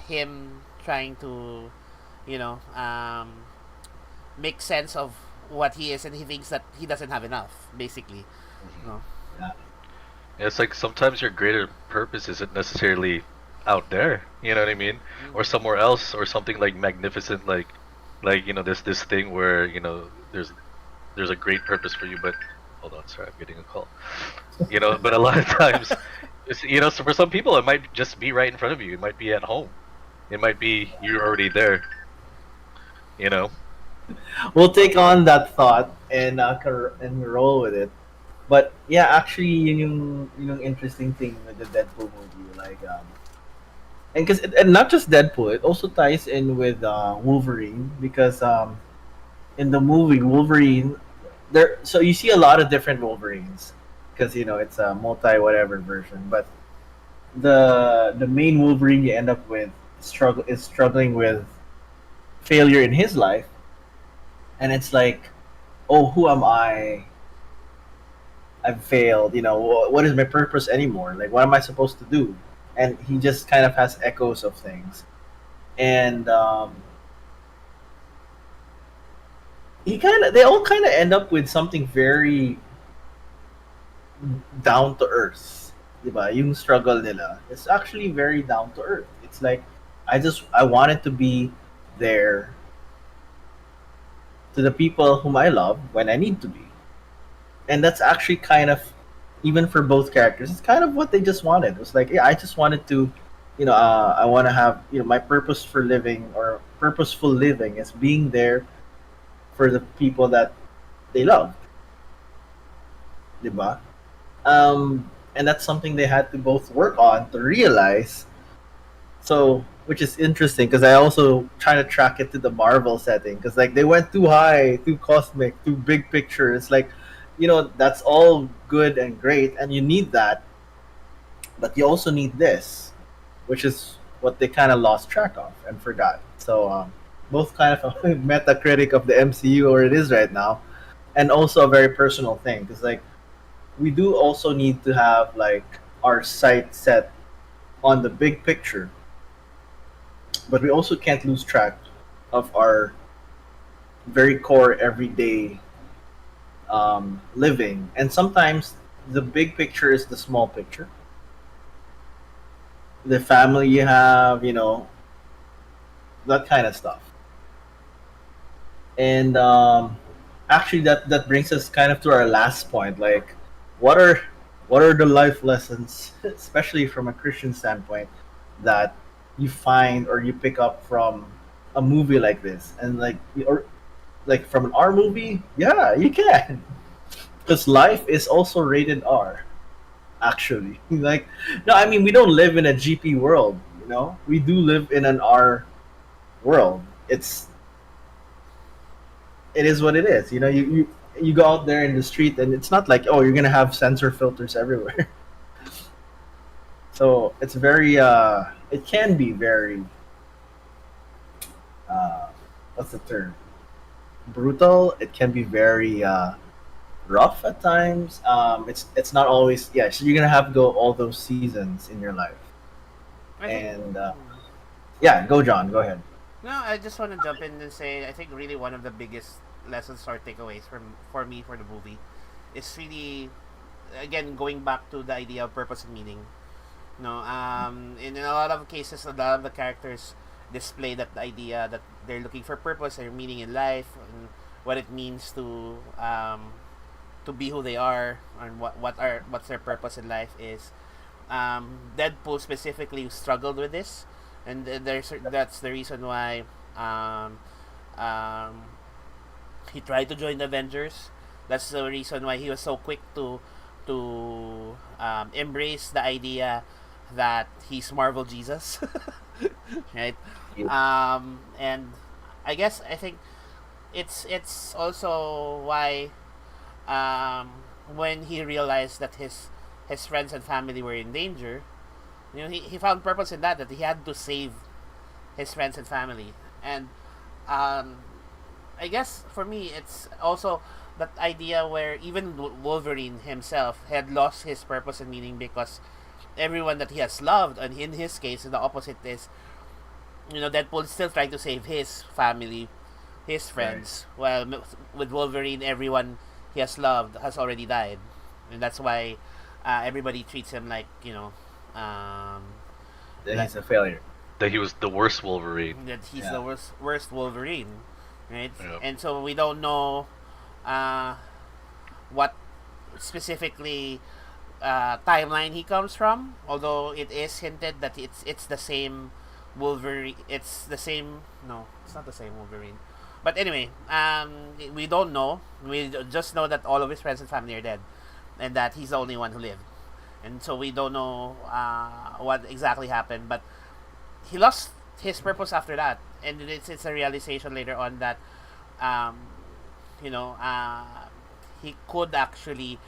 him trying to, you know, make sense of what he is, and he thinks that he doesn't have enough, basically. No. Yeah. It's like, sometimes your greater purpose isn't necessarily out there. You know what I mean? Or somewhere else, or something like magnificent, like, you know, this thing where, you know, there's a great purpose for you, but hold on, sorry, I'm getting a call. You know, but a lot of times, you know, so for some people, it might just be right in front of you. It might be at home. It might be you're already there. You know. We'll take on that thought and roll with it. But yeah, actually, yung interesting thing with the Deadpool movie, like, and not just Deadpool, it also ties in with Wolverine, because in the movie Wolverine, so you see a lot of different Wolverines, because, you know, it's a multi whatever version, but the main Wolverine you end up with is struggling with failure in his life, and it's like, oh, who am I? I've failed. You know, what is my purpose anymore? Like, what am I supposed to do? And he just kind of has echoes of things, and they all kind of end up with something very down to earth, diba? Yung struggle nila, it's actually very down to earth. It's like, I wanted to be there to the people whom I love when I need to be, and that's actually kind of even for both characters, it's kind of what they just wanted. It was like, yeah, I just wanted to, I want to have, my purpose for living or purposeful living is being there for the people that they love, diba? And that's something they had to both work on to realize. So, which is interesting because I also trying to track it to the Marvel setting because like they went too high, too cosmic, too big picture. It's like, that's all good and great, and you need that, but you also need this, which is what they kind of lost track of and forgot. So, both kind of a meta critic of the MCU, or it is right now, and also a very personal thing because like we do also need to have like our sight set on the big picture, but we also can't lose track of our very core everyday living. And sometimes the big picture is the small picture. The family you have, that kind of stuff. And actually, that brings us kind of to our last point. Like, what are what are the life lessons, especially from a Christian standpoint, that you find or you pick up from a movie like this? And or like from an R movie, yeah, you can, because life is also rated R. Actually, like, no, I mean we don't live in a GP world. We do live in an R world. It is what it is. You go out there in the street, and it's not like, oh, you're gonna have sensor filters everywhere. So it's very it can be very uh what's the term, brutal. It can be very rough at times. It's not always, yeah. So you're gonna have to go all those seasons in your life. I think. And yeah, go John, go ahead. No, I just want to jump in and say I think really one of the biggest lessons or takeaways from for me for the movie is really again going back to the idea of purpose and meaning. No, in a lot of cases, a lot of the characters display that idea that they're looking for purpose or meaning in life and what it means to be who they are and what's their purpose in life is. Deadpool specifically struggled with this, and that's the reason why um, he tried to join the Avengers. That's the reason why he was so quick to embrace the idea that he's Marvel Jesus, right? And I think it's also why um, when he realized that his friends and family were in danger, he found purpose in that he had to save his friends and family. And um, I guess for me, it's also that idea where even Wolverine himself had lost his purpose and meaning because everyone that he has loved, and in his case, the opposite is, Deadpool is still trying to save his family, his Right. friends, while with Wolverine, everyone he has loved has already died, and that's why everybody treats him like Then like he's a failure. That he was the worst Wolverine. that he's Yeah. the worst Wolverine, right? Yep. And so we don't know uh, what specifically timeline he comes from. Although it is hinted that it's the same Wolverine. It's the same. No, it's not the same Wolverine. But anyway, we don't know. We just know that all of his friends and family are dead, and that he's the only one who lived. And so we don't know what exactly happened. But he lost his purpose after that, and it's a realization later on that um, you know he could actually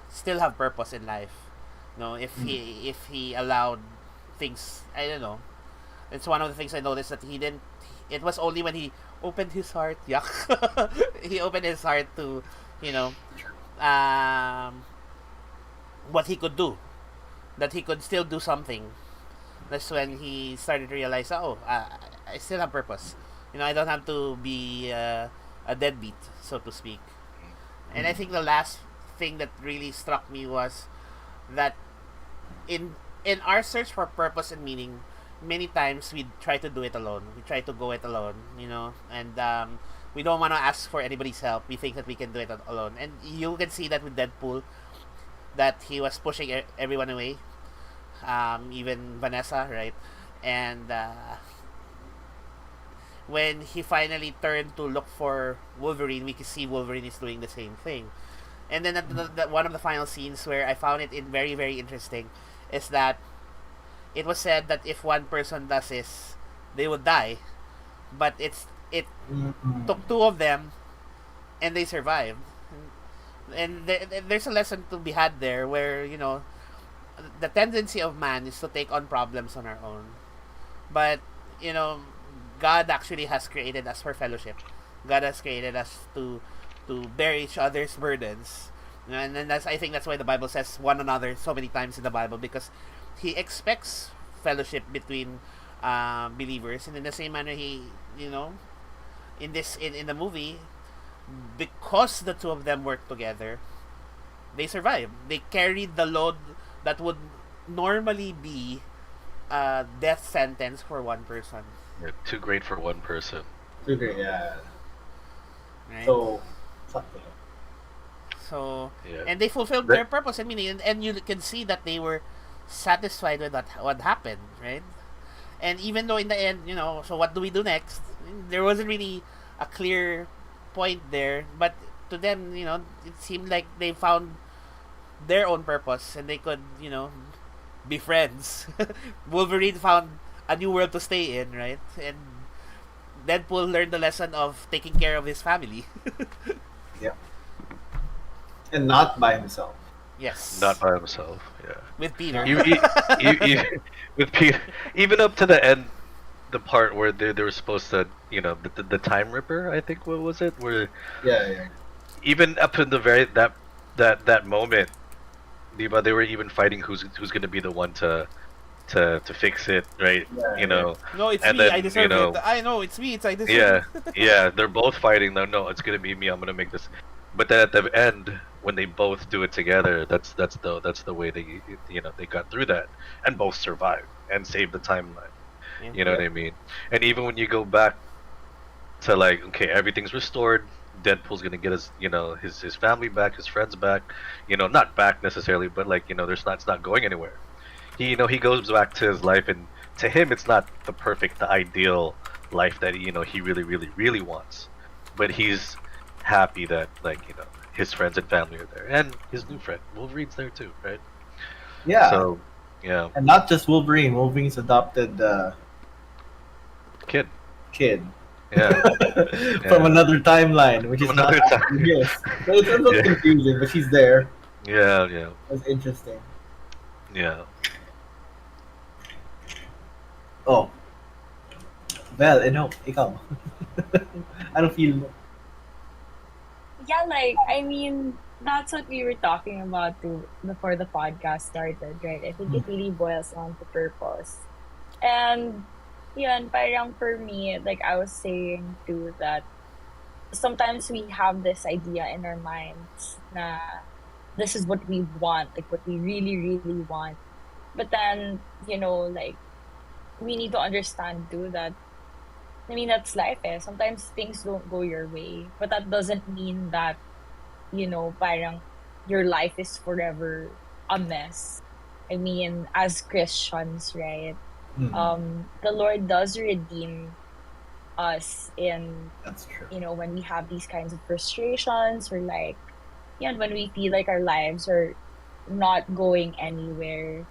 still have purpose in life. Mm. If he allowed things. I don't know. It's one of the things I noticed that he didn't. It was only when he opened his heart. Yuck. He opened his heart to, you know, um, what he could do. That he could still do something. That's when he started to realize, oh, I still have purpose. I don't have to be a deadbeat, so to speak. And I Mm. think the last thing that really struck me was that in in our search for purpose and meaning, many times we try to do it alone. We try to go it alone, and we don't want to ask for anybody's help. We think that we can do it alone, and you can see that with Deadpool. that he was pushing everyone away, even Vanessa, right? And when he finally turned to look for Wolverine, we can see Wolverine is doing the same thing. And then one of the final scenes where I found it very very interesting is that it was said that if one person does this, they would die, but it took two of them and they survived. And there's a lesson to be had there where, you know, the tendency of man is to take on problems on our own. But, you know, God actually has created us for fellowship. God has created us to bear each other's burdens. And then I think that's why the Bible says one another so many times in the Bible, because he expects fellowship between believers. And in the same manner, he, you know, in the movie, because the two of them work together, they survive. They carried the load that would normally be a death sentence for one person. Yeah, too great for one person. Too great, yeah. Right? So, something. So, Yeah. and they fulfilled their purpose. I mean, and you can see that they were satisfied with what happened, right? And even though in the end, you know, so what do we do next? There wasn't really a clear point there, but to them, you know, it seemed like they found their own purpose and they could, you know, be friends. Wolverine found a new world to stay in, right? And Deadpool learned the lesson of taking care of his family. Yeah. And not by himself. Yes. Not by himself. Yeah. With Peter. With Peter, even up to the end, the part where they were supposed to, you know, the Time Ripper, I think, what was it? Where Yeah. even up to the very that moment, Diba, they were even fighting who's gonna be the one to fix it, right? Yeah, you know. No, it's And me. then, I deserve you know, it. I know it's me. I deserve Yeah, it. yeah, they're both fighting. No, it's gonna be me. I'm gonna make this. But then at the end, when they both do it together, that's the way they, you know, they got through that and both survived and saved the timeline. You know what I mean? And even when you go back to, like, okay, everything's restored. Deadpool's gonna get his, you know, his family back, his friends back. You know, not back necessarily, but, like, you know, it's not going anywhere. He, you know, he goes back to his life, and to him, it's not the perfect, the ideal life that, you know, he really wants. But he's happy that, like, you know, his friends and family are there, and his new friend Wolverine's there too, right? Yeah. So, yeah, And not just Wolverine. Wolverine's adopted kid. from Yeah. another timeline, which From is not another actually his. So it's a little Yeah. confusing, but she's there. Yeah. That's interesting. Yeah. Oh. Well, no, ikaw. I don't feel. Yeah, like, I mean, that's what we were talking about too before the podcast started, right? I think it really boils down to purpose. And yun, parang for me, like I was saying too, that sometimes we have this idea in our minds na this is what we want, like what we really want. But then, you know, like, we need to understand too that, I mean, that's life eh. Sometimes things don't go your way, but that doesn't mean that, you know, parang your life is forever a mess. I mean, as Christians, right? The Lord does redeem us in, That's true. you know, when we have these kinds of frustrations or like, yeah, when we feel like our lives are not going anywhere.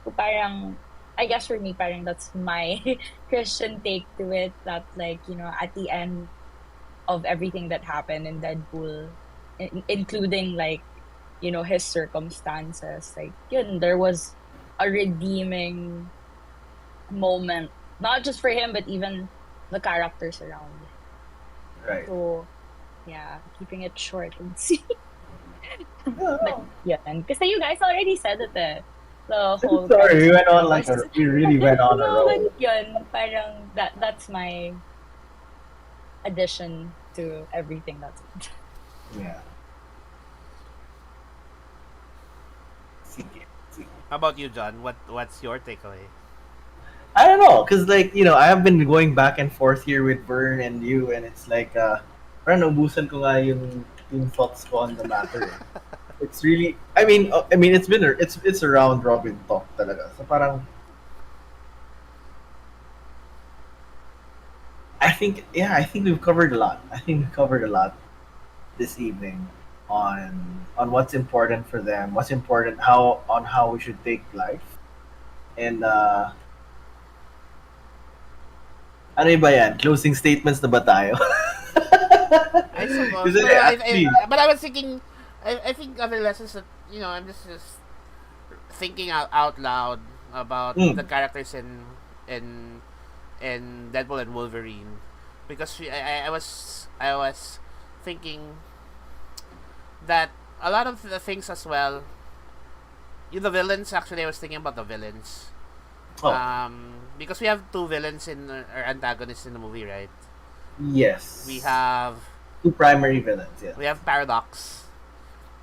So parang, I guess for me, parang that's my Christian take to it, that like, you know, at the end of everything that happened in Deadpool, including like, you know, his circumstances, like, yun, there was a redeeming moment, not just for him, but even the characters around him. Right. So, yeah, keeping it short and sweet. Yeah. But yeah, because you guys already said it eh. The whole Sorry, we went on concept. like we really went on a No, roll. but yun, parang that's my addition to everything that's Yeah. How about you, John? What's your takeaway? I don't know, cause like, you know, I have been going back and forth here with Vern and you, and it's like parang naubusan ko nga yung thoughts ko on the matter. It's really, I mean, it's a round robin talk talaga. So parang, I think we've covered a lot. I think we've covered a lot this evening on what's important for them, what's important, how we should take life, and ano ba yan? Closing statements na ba tayo? I suppose. Kasi But actually, I was thinking, I think other lessons that, I'm just thinking out loud about the characters in in Deadpool and Wolverine, because I was thinking that a lot of the things as well. The villains, actually, I was thinking about the villains. oh, Because we have two villains in or antagonists in the movie, right? yes. We have two primary villains, yeah. we have Paradox,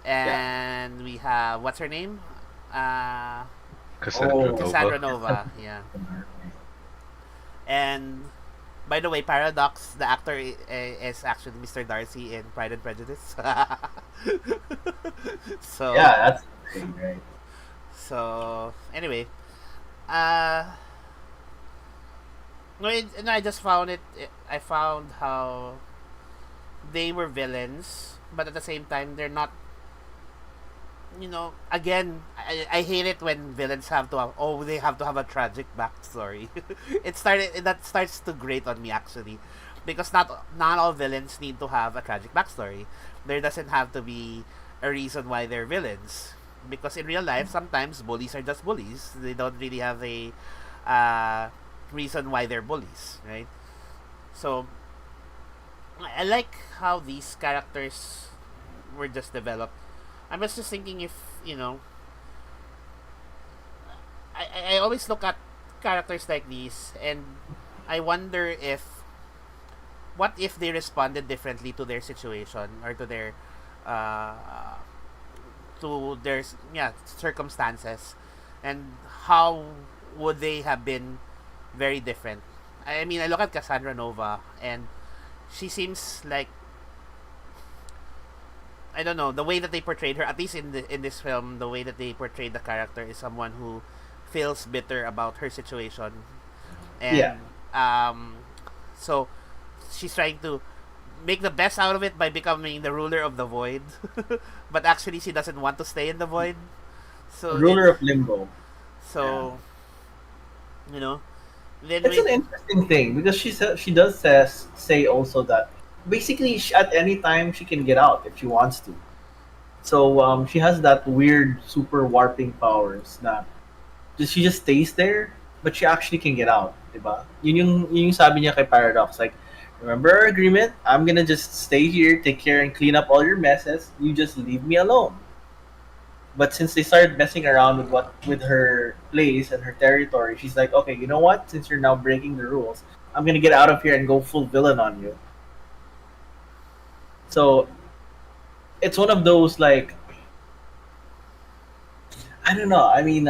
Yeah. and we have, what's her name? Cassandra Oh. Cassandra Nova. Nova. Yeah. And by the way, Paradox, the actor, is actually Mr. Darcy in Pride and Prejudice. So Yeah, that's the thing, right? so anyway, uh, no, I just found it. I found how they were villains, but at the same time, they're not. Again, I hate it when villains have to have. Oh, they have to have a tragic backstory. That starts to grate on me, actually, because not all villains need to have a tragic backstory. There doesn't have to be a reason why they're villains, because in real life, sometimes bullies are just bullies. They don't really have a reason why they're bullies, right? So I like how these characters were just developed. I was just thinking, if I always look at characters like these, and I wonder if what if they responded differently to their situation, or uh, to their circumstances, and how would they have been very different. I mean, I look at Cassandra Nova, and she seems like, I don't know, the way that they portrayed her, at least in this film, the way that they portrayed the character is someone who feels bitter about her situation, Yeah. and so she's trying to make the best out of it by becoming the ruler of the void, but actually she doesn't want to stay in the void. So Ruler of Limbo. so you know, then It's an interesting thing because she does say also that basically at any time she can get out if she wants to. So she has that weird super warping powers na she just stays there, but she actually can get out, diba? Yun yung sabi niya kay Paradox, like, remember our agreement? I'm gonna just stay here, take care and clean up all your messes. You just leave me alone. But since they started messing around with her place and her territory, she's like, okay, you know what? Since you're now breaking the rules, I'm gonna get out of here and go full villain on you. So it's one of those, like, I don't know. I mean,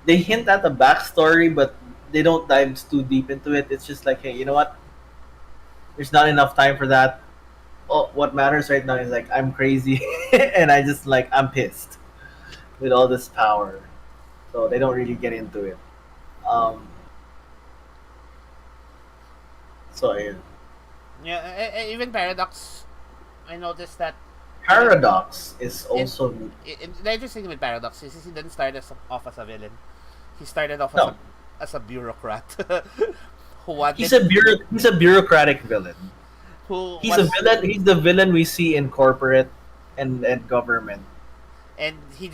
they hint at the backstory, but they don't dive too deep into it. It's just like, hey, you know what? There's not enough time for that. Oh, what matters right now is like I'm crazy, and I'm pissed with all this power. So they don't really get into it. Um, so yeah. yeah, even Paradox, I noticed that Paradox is in, also the interesting thing with Paradox is he didn't start off as a villain. He started off no. as a bureaucrat who wanted He's a bureaucratic villain. who He's a was villain. He's the villain we see in corporate and government. and he's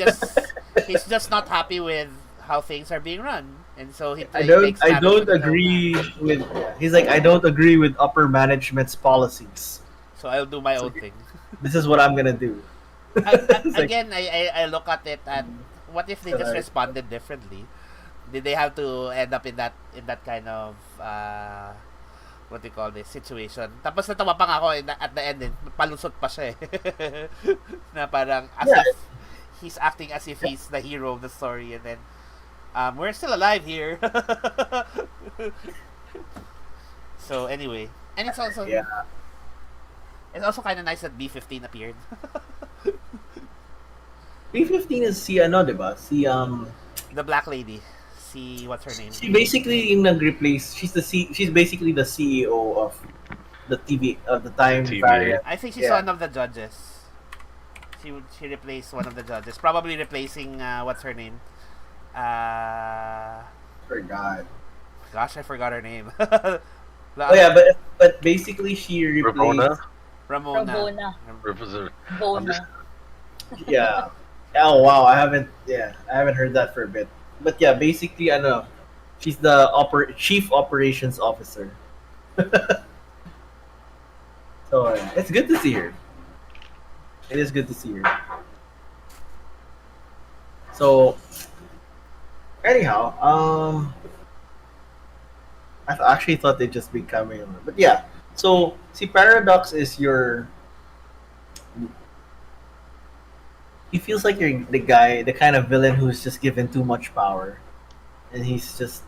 just not happy with how things are being run, and so he makes I habits don't with his own agree hand. with. He's like, I don't agree with upper management's policies. So I'll do my So own thing. this is what I'm gonna do. It's like, Again, I look at it at, what if they just responded differently? Did they have to end up in that kind of what do you call this situation? Tapos natawa pa nga ako at the end, palusot pa siya eh. Na parang as yeah, if he's acting as if he's the hero of the story, and then we're still alive here. So anyway, and yeah. it's also kind of nice that B-15 appeared. P15 is si ano, diba? The black lady. See, what's her name? She basically yung nag-replace. She's basically the CEO of the TV of the The Time TVA. variant. I think she's Yeah. one of the judges. She replaced one of the judges, probably replacing what's her name? Uh, Forgot. Gosh, I forgot her name. Oh yeah, but basically she Ramona. replaced. Ramona. I'm just Bona. Yeah. Oh wow, I haven't heard that for a bit. But yeah, basically I know she's the chief operations officer. So it's good to see her. It is good to see her. So anyhow, actually thought they'd just be coming over. But yeah. So see Paradox is your he feels like you're the guy, the kind of villain who's just given too much power. And he's just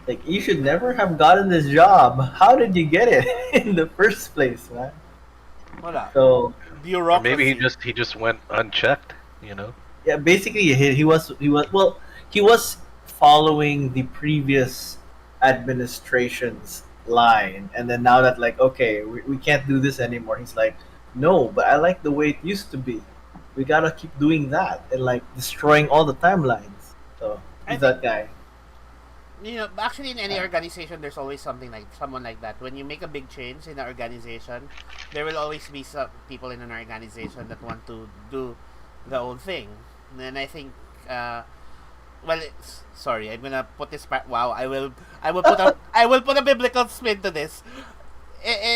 like, you should never have gotten this job. How did you get it in the first place, man? Wala. So or maybe Bureaucracy. he just went unchecked. You know. yeah, basically he was following the previous administration's line, and then now that like okay, we can't do this anymore. He's like, no, but I like the way it used to be. We gotta keep doing that and like destroying all the timelines. So I he's think that guy. actually in any organization there's always someone like that. When you make a big change in an organization, there will always be some people in an organization that want to do the old thing. And I think well, sorry, I'm gonna put this part. Wow, I will put a biblical spin to this.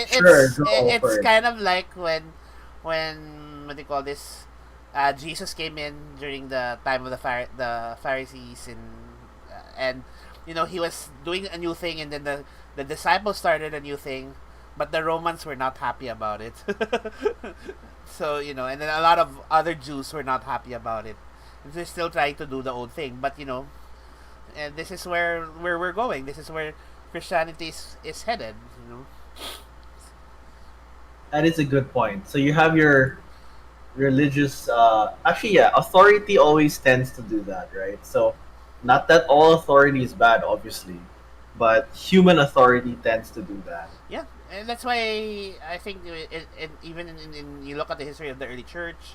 Sure, go It's for it. kind of like when what do you call this? Jesus came in during the time of the Pharisees and he was doing a new thing, and then the disciples started a new thing, but the Romans were not happy about it. So and then a lot of other Jews were not happy about it. And they're still trying to do the old thing, but and this is where we're going. This is where Christianity is headed. That is a good point. So you have your religious actually yeah, authority always tends to do that, right? So not that all authority is bad, obviously, but human authority tends to do that. Yeah, and that's why I think even in you look at the history of the early church,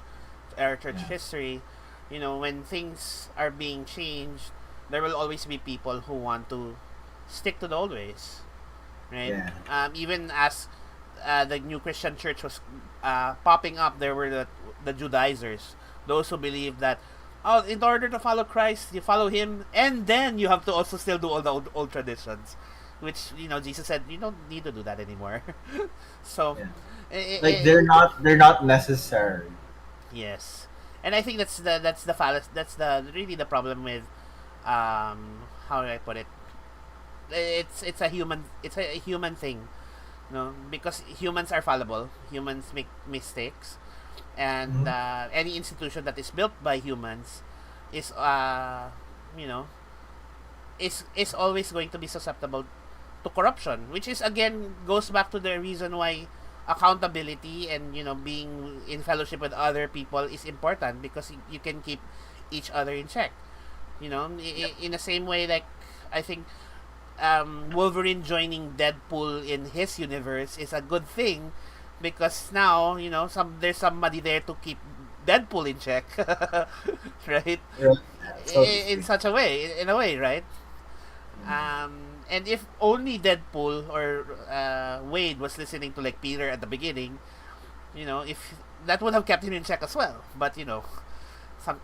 our church Yeah. history, when things are being changed, there will always be people who want to stick to the old ways, right? Yeah. Even as the new Christian church was popping up, there were the Judaizers, those who believed that in order to follow Christ, you follow Him, and then you have to also still do all the old traditions, which Jesus said you don't need to do that anymore. So, Yeah. i- Like i- they're not necessary. yes, and I think that's the that's the really the problem with how do I put it? It's a human thing, because humans are fallible. Humans make mistakes, and Mhm. any institution that is built by humans is you know is always going to be susceptible to corruption, which is again goes back to the reason why accountability and being in fellowship with other people is important, because you can keep each other in check. In the same way, like I think Wolverine joining Deadpool in his universe is a good thing, because now there's somebody there to keep Deadpool in check, right? Yeah. So to In speak. such a way, in a way, right? And if only Deadpool or Wade was listening to like Peter at the beginning, if that would have kept him in check as well. But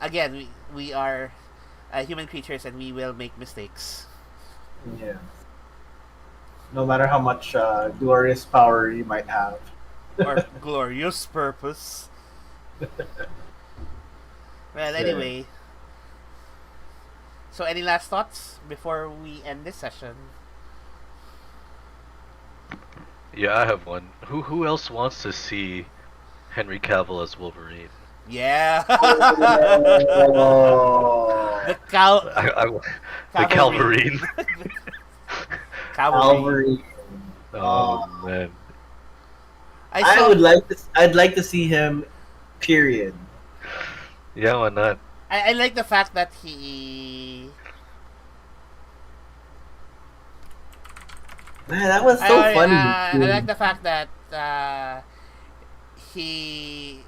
again, we are human creatures and we will make mistakes. Yeah. No matter how much glorious power you might have. Or glorious purpose. Well, Sure. anyway. So, any last thoughts before we end this session? Yeah, I have one. Who else wants to see Henry Cavill as Wolverine? Yeah. Oh, the cal The cavalry. Calverine. Cavalry. Calvary. Oh man. I saw. I'd like to see him. Period. Yeah, why not? I like the fact that he. Man, that was so funny. I like the fact that he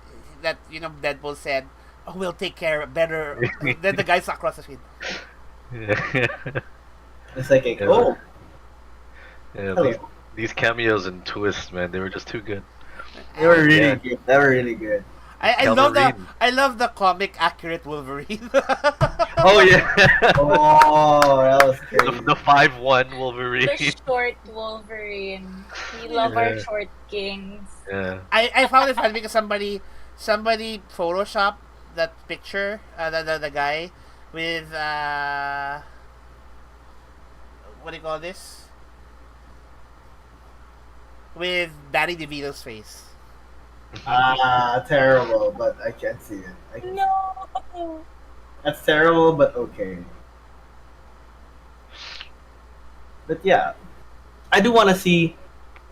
that Deadpool said, "Oh, we'll take care better." Then the guys across the street. Yeah. It's like, Yeah. oh, Yeah, hello. these cameos and twists, man, they were just too good. They were really Yeah. good. They were really good. Calverine. I love the comic accurate Wolverine. Oh yeah. Oh, that was crazy. The 5'1" Wolverine. The short Wolverine. We love our Yeah. short kings. Yeah. I found it funny because somebody photoshopped that picture, the guy with what do you call this? With Danny DeVito's face. Terrible, but I can't see it. No. That's terrible, but okay. But yeah, I do want to see.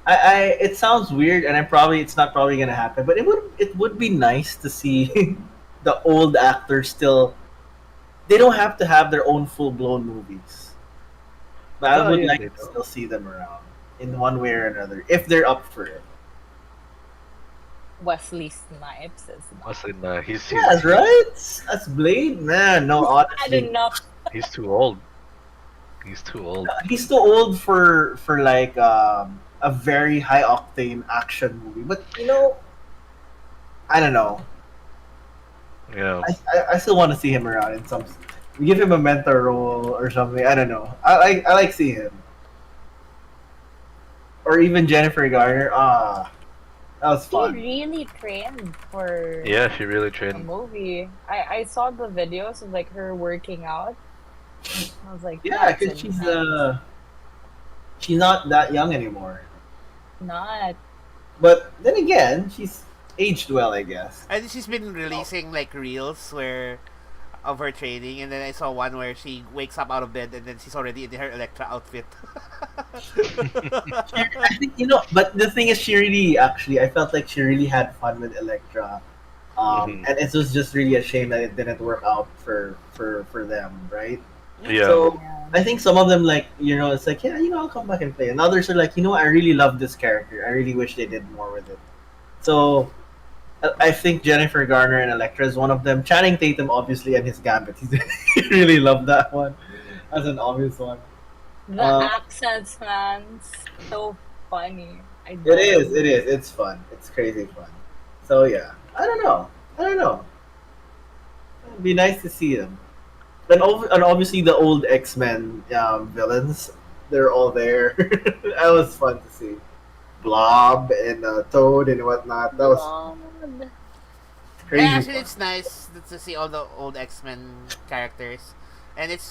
It sounds weird, and it's not probably gonna happen. But it would be nice to see the old actors still. They don't have to have their own full blown movies, but I Oh, would yeah, like they to don't. still see them around in one way or another if they're up for it. Wesley Snipes is not. Honestly, nah, Yes, right? That's Blade, man. No, I honestly, don't know. he's too old. He's too old. he's too old for like a very high octane action movie. But I don't know. Yeah. I still want to see him around in some. We give him a mentor role or something. I don't know. I like seeing him. Or even Jennifer Garner. That was He fun. really trained for Yeah, she really a trained. movie. I saw the videos of like her working out. I was like, Yeah, that's because intense. she's not that young anymore. Not. But then again, she's aged well, I guess. And she's been releasing like reels where of her training, and then I saw one where she wakes up out of bed and then she's already in her Electra outfit. I think but the thing is, I felt like she really had fun with Electra, Mhm. and it was just really a shame that it didn't work out for them, right? Yeah. So Yeah. I think some of them it's like I'll come back and play, and others are like I really love this character. I really wish they did more with it. So I think Jennifer Garner and Electra is one of them. Channing Tatum, obviously, and his Gambit. He really loved that one. That's an obvious one. The Um, accents, man, so funny. I It love is. it. It is. It's fun. It's crazy fun. So yeah, I don't know. It'd be nice to see them. And obviously the old X-Men villains, they're all there. That was fun to see. Blob and Toad and whatnot. That was God. crazy. Actually, Fun. it's nice to see all the old X-Men characters, and it's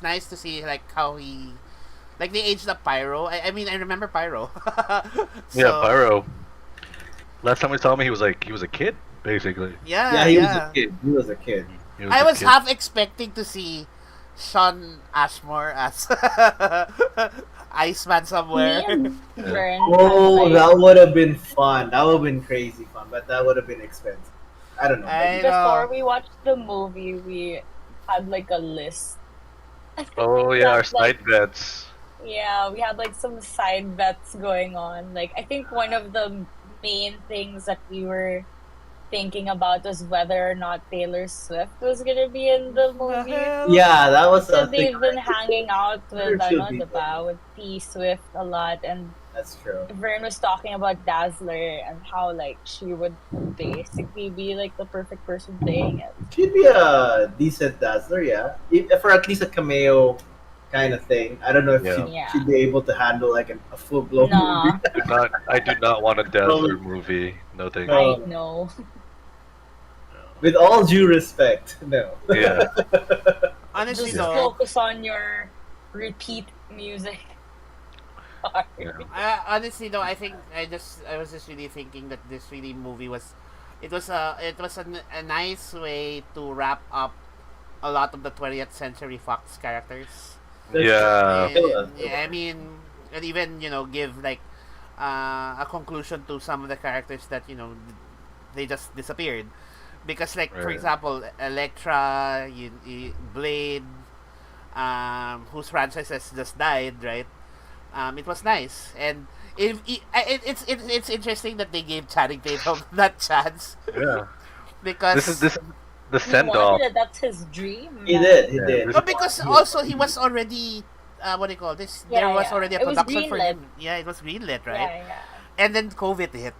nice to see like how they aged up Pyro. I mean, I remember Pyro. Yeah, Pyro. Last time we saw him, he was a kid, basically. Yeah, he was a kid. He was a kid. He I a was kid. half expecting to see Sean Ashmore as Iceman Me somewhere. and Vern Oh, had, that would have been fun. That would have been crazy fun, but that would have been expensive. I don't know. I Maybe. before know. we watched the movie, we had like a list. Oh yeah, our That's like, side bets. yeah, we had like some side bets going on. Like, I think one of the main things that we were thinking about was whether or not Taylor Swift was gonna be in the movie. Yeah, that was So a thing. they've been hanging out with She'll be with T Swift a lot, and That's true. Vern was talking about Dazzler and how like she would basically be like the perfect person playing it. She'd be a decent Dazzler, yeah. For at least a cameo kind of thing. I don't know if Yeah. Yeah. she'd be able to handle like a full blown Nah, movie. I do not want a Dazzler movie. No thank you. No. I know. With all due respect, no. Yeah. Honestly, Just though, focus on your repeat music. Sorry. Yeah. honestly though, I think I was just really thinking that this really movie was a nice way to wrap up a lot of the 20th Century Fox characters. Yeah. Yeah, I mean, and even give like a conclusion to some of the characters that they just disappeared. because like for Right. example, Elektra, Blade, whose franchise has just died, right? It was nice, and it's interesting that they gave Channing Tatum that chance Yeah. because This is the He send wanted off. it. That's his dream. He did. He Yeah, did. this oh, is because He also he was already what do you call this? There Yeah, was yeah. already a It was production for greenlit. him. Yeah, it was greenlit, right? Yeah, yeah. And then COVID hit.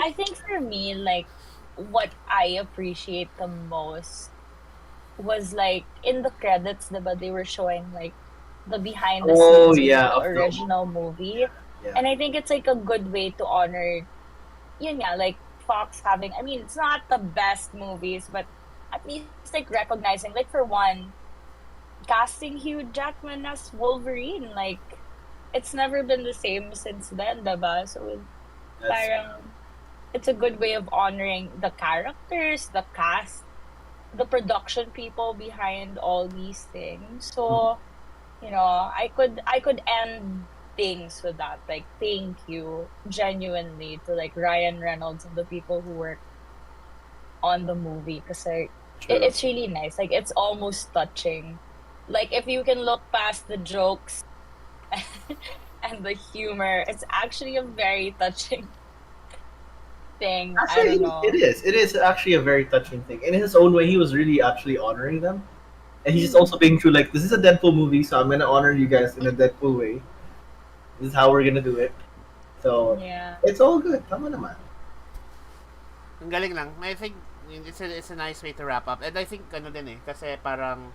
I think for me, like, what I appreciate the most was like in the credits, but they were showing like the behind the Oh scenes of yeah, the of the original movie. yeah. And I think it's like a good way to honor, yeah, like Fox having, I mean, it's not the best movies, but at least like recognizing, like for one, casting Hugh Jackman as Wolverine, like it's never been the same since then, diba? So That's parang it's a good way of honoring the characters, the cast, the production people behind all these things. So, I could end things with that. Like thank you genuinely to like Ryan Reynolds and the people who work on the movie because like true. it's really nice. Like it's almost touching. Like if you can look past the jokes and the humor, it's actually a very touching thing. I Actually, don't know. it is. It is actually a very touching thing. In his own way, he was really actually honoring them, and he's just also being true. Like, this is a Deadpool movie, so I'm gonna honor you guys in a Deadpool way. This is how we're gonna do it. So Yeah. it's all good. Tama naman. Ang galing lang. I think it's a nice way to wrap up. And I think ano din eh kasi parang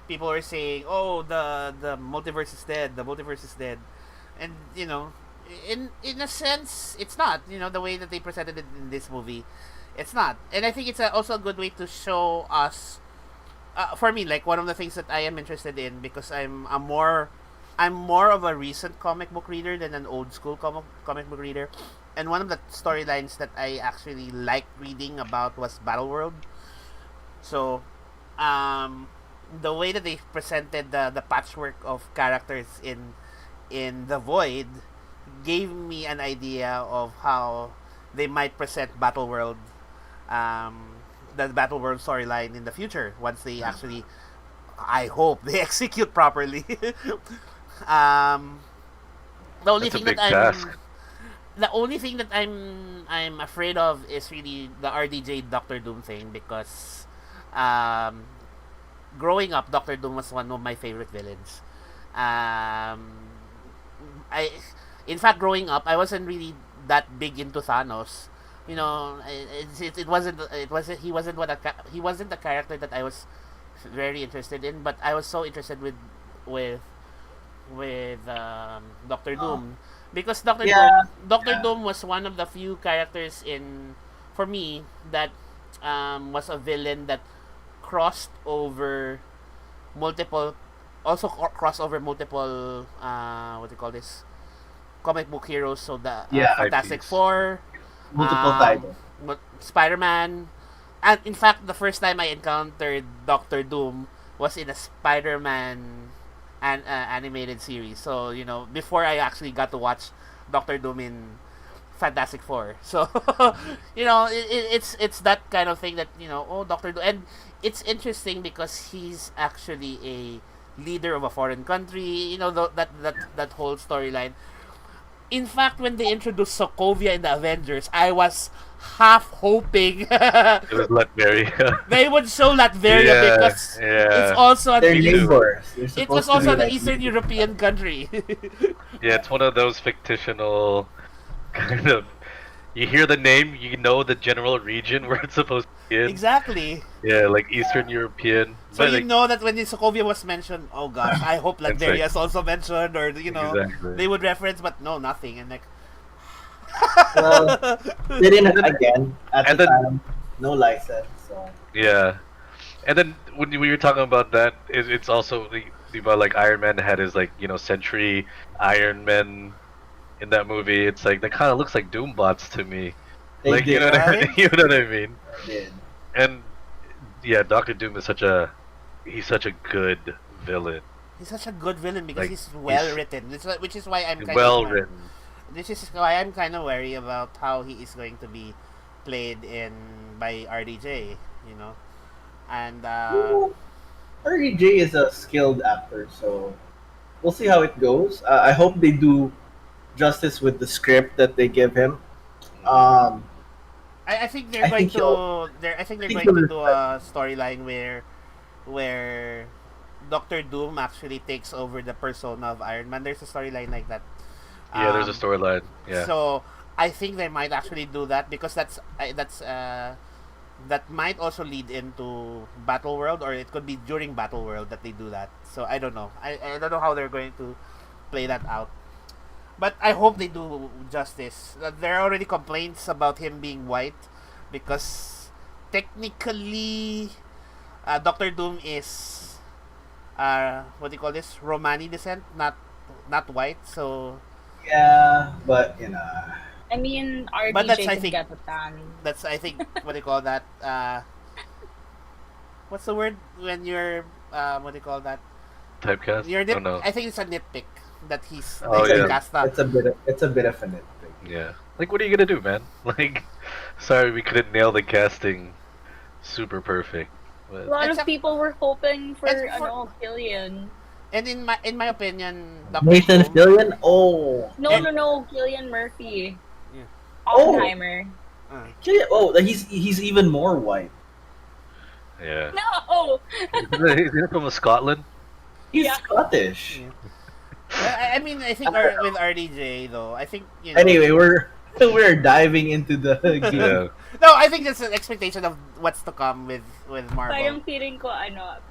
people were saying, "Oh, the multiverse is dead. The multiverse is dead." And in a sense, it's not. The way that they presented it in this movie, it's not. And I think it's also a good way to show us. For me, like one of the things that I am interested in because I'm more of a recent comic book reader than an old school comic book reader. And one of the storylines that I actually liked reading about was Battleworld. So, the way that they presented the patchwork of characters in The Void gave me an idea of how they might present Battleworld, the Battleworld storyline in the future once they actually, I hope they execute properly. um, the only That's a thing big that task. I'm afraid of is really the RDJ Doctor Doom thing because um, growing up, Doctor Doom was one of my favorite villains. Um, I, in fact, growing up, I wasn't really that big into Thanos. It wasn't he wasn't the character that I was very interested in, but I was so interested with Doctor Doom because Yeah. Doctor Yeah. Doom was one of the few characters for me that was a villain that crossed over multiple also crossed over multiple what do you call this comic book heroes, so the Yeah. Fantastic IPs. Four, Multiple titles. Spider-Man, and in fact the first time I encountered Doctor Doom was in a Spider-Man animated series. So before I actually got to watch Doctor Doom in Fantastic Four. So it's that kind of thing that oh, Doctor Doom. And it's interesting because he's actually a leader of a foreign country. That whole storyline. In fact, when they introduced Sokovia in the Avengers, I was half hoping It was Latveria. they would show Latveria Yeah, because yeah. it's also They're an Me too. neighbors. They're it was supposed to also be an like Eastern neighbors. European country. Yeah, it's one of those fictional kind of. You hear the name, you know the general region where it's supposed to be in. Exactly. Yeah, like Eastern European. So But like, that when the Sokovia was mentioned, oh gosh, I hope It's Latveria like- is also mentioned, or Exactly. they would reference, but no, nothing. And like, Well, they didn't again at And the then- time. No license. So yeah. And then when we were talking about that, it's also about like Iron Man had his like Sentry Iron Man in that movie. It's like that kind of looks like Doombots to me. they Like did. right? you know what I mean. They did. And yeah, Doctor Doom is he's such a good villain. he's such a good villain because Like, he's well written. Which is why I'm kind Well of written. This is why I'm kind of worried about how he is going to be played in by RDJ, you know, and RDJ is a skilled actor, so we'll see how it goes. I hope they do justice with the script that they give him. Um, I think they're I going think he'll. to I think I they're think going he'll to do respect. a storyline where Doctor Doom actually takes over the persona of Iron Man. There's a storyline like that. Yeah, there's a Um, storyline. Yeah. so I think they might actually do that because that might also lead into Battle World, or it could be during Battle World that they do that. So I don't know. I don't know how they're going to play that out. But I hope they do justice. There are already complaints about him being white because technically Doctor Doom is what do you call this? Romani descent, not white. So, Yeah, but I mean, but that's RDJ I can think get a tan. what do you call that? What's the word when you're what do you call that? Typecast? You're Oh no. I think it's a nitpick that Oh they it's a yeah. bit, cast a. it's a bit of a nitpick. Yeah. Like, what are you gonna do, man? Like, sorry we couldn't nail the casting super perfect. A But lot of Except people were hoping for and for Killian. and in my opinion, Doctor Nathan Doom. Fillion. Oh, No, And no, no, Killian Murphy, yeah, oh, Oppenheimer. uh, oh, he's even more white. yeah. No, Isn't he from Scotland? He's yeah. Scottish. yeah. I mean, I think I don't with know. RDJ though, I think Anyway, we're diving into the game. Yeah. no, I think that's an expectation of what's to come with Marvel. Parang feeling ko,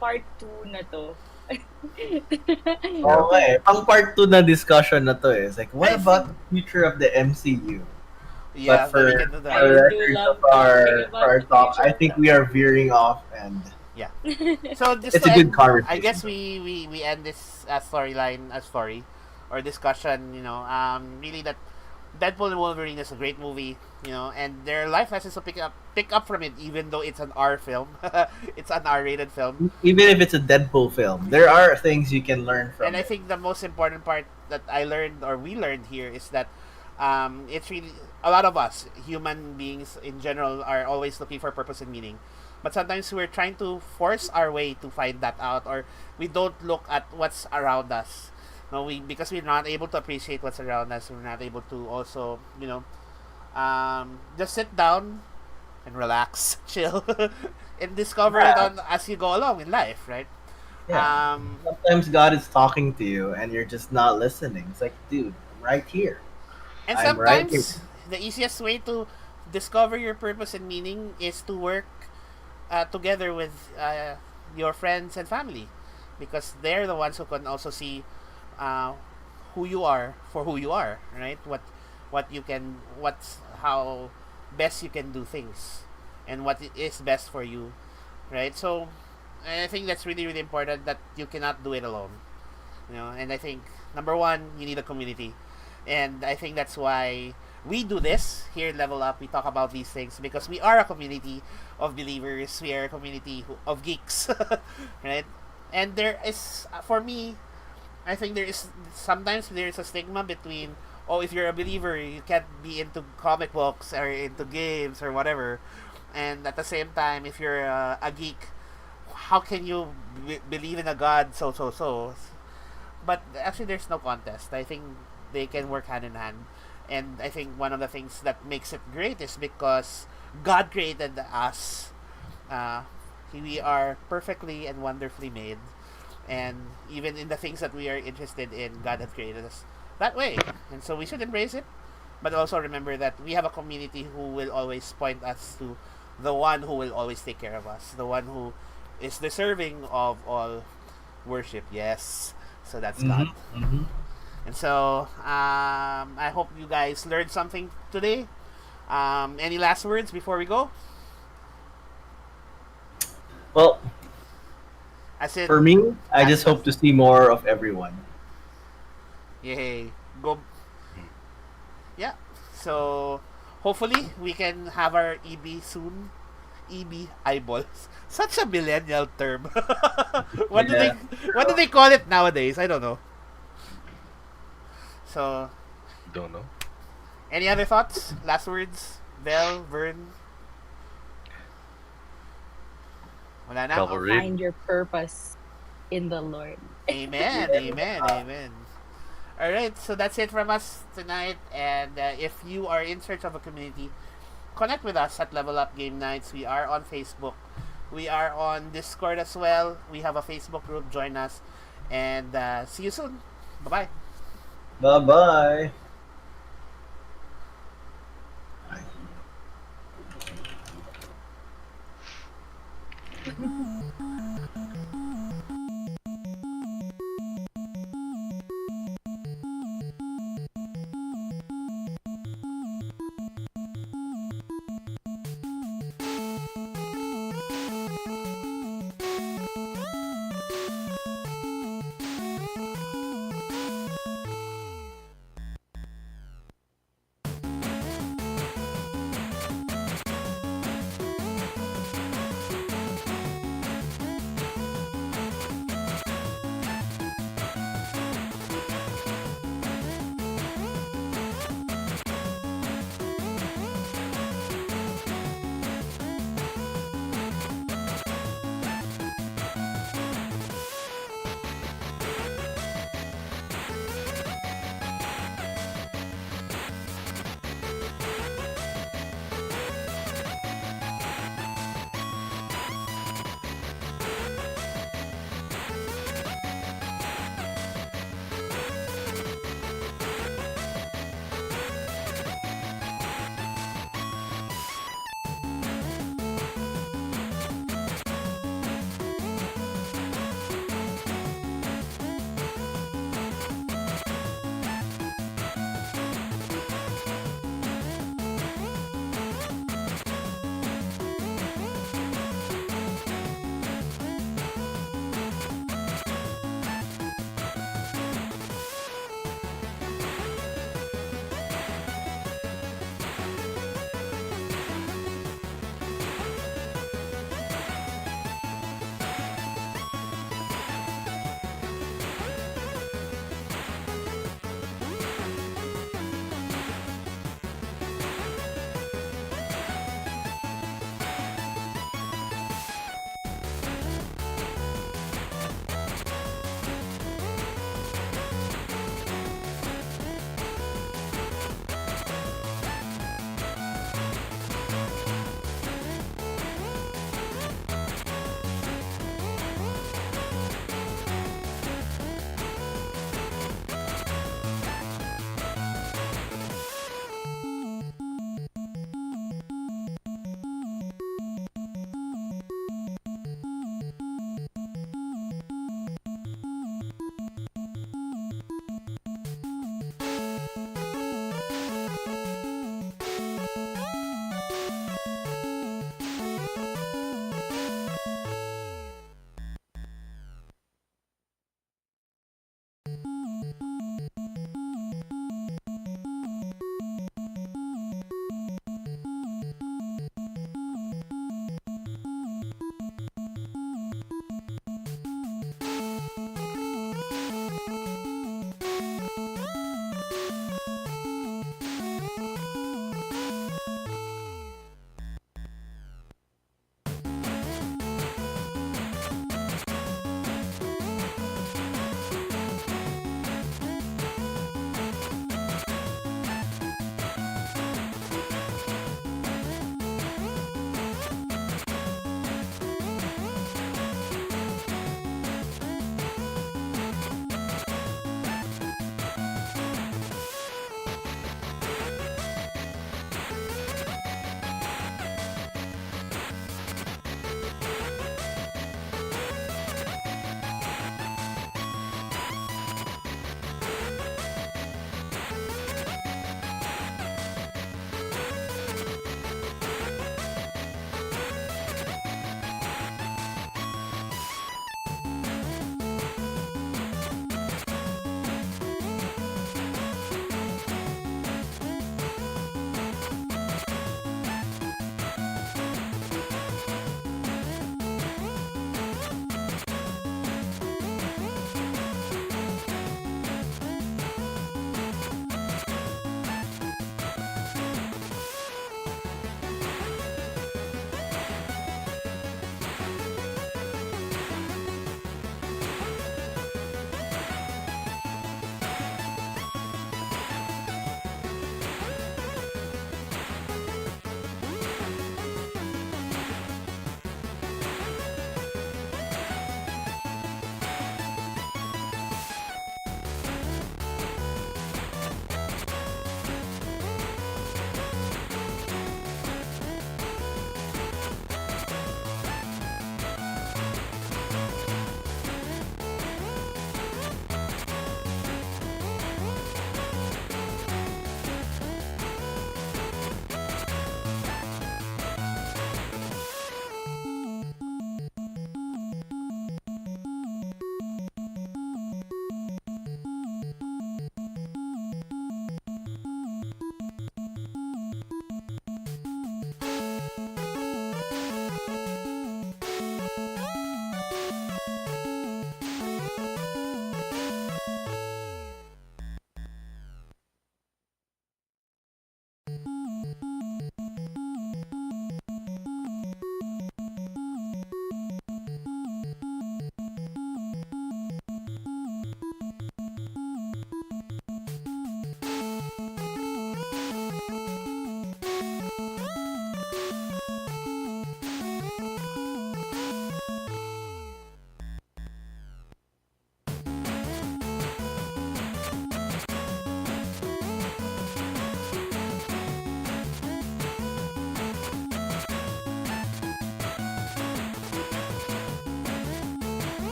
part 2 na to. Yeah. Okay, pang part 2 na discussion na to eh. It's like, what I about think the future of the MCU? But yeah, but we for can do I that. the do records of love talking our about the talk, I future think we are veering off, and Yeah. So just it's to a good end, I conversation. guess we end this story or discussion. Really that Deadpool and Wolverine is a great movie. And there are life lessons to pick up from it, even though it's an R film. It's an R-rated film. Even if it's a Deadpool film, there are things you can learn And from I it. think the most important part that I learned or we learned here is that it's really a lot of us human beings in general are always looking for purpose and meaning, but sometimes we're trying to force our way to find that out, or we don't look at what's around us. No, we because we're not able to appreciate what's around us. We're not able to also just sit down and relax, chill, and discover it Yeah, on as you go along in life, right? yeah. Um, Sometimes God is talking to you, and you're just not listening. It's like, dude, I'm right here. And I'm right here. sometimes the easiest way to discover your purpose and meaning is to work together with your friends and family, because they're the ones who can also see uh, who you are for who you are, right? What's how best you can do things, and what is best for you, right? So I think that's really really important that you cannot do it alone. And I think number one, you need a community, and I think that's why we do this here at Level Up. We talk about these things because we are a community of believers. We are a community of geeks, right? And there is, for me, I think there is a stigma between, oh, if you're a believer you can't be into comic books or into games or whatever, and at the same time if you're a geek, how can you believe in a god so. But actually there's no contest. I think they can work hand in hand, and I think one of the things that makes it great is because God created us. uh, we are perfectly and wonderfully made, and even in the things that we are interested in, God has created us that way, and so we should embrace it, but also remember that we have a community who will always point us to the one who will always take care of us, the one who is deserving of all worship. Yes, so that's God. Hmm. And so I hope you guys learned something today. Any last words before we go? Well, As in, for me, I just as hope to see more of everyone. yay, go. Yeah. So hopefully we can have our EB soon. EB eyeballs. Such a millennial term. what do they Yeah. what do they call it nowadays? I don't know. So Don't know. any other thoughts? Last words? Vel, Vern? Wala na? Cavalry. Find your purpose in the Lord. Amen, amen, amen. Alright, so that's it from us tonight. And if you are in search of a community, connect with us at Level Up Game Nights. We are on Facebook. We are on Discord as well. We have a Facebook group. Join us. And see you soon. Bye-bye. Bye-bye.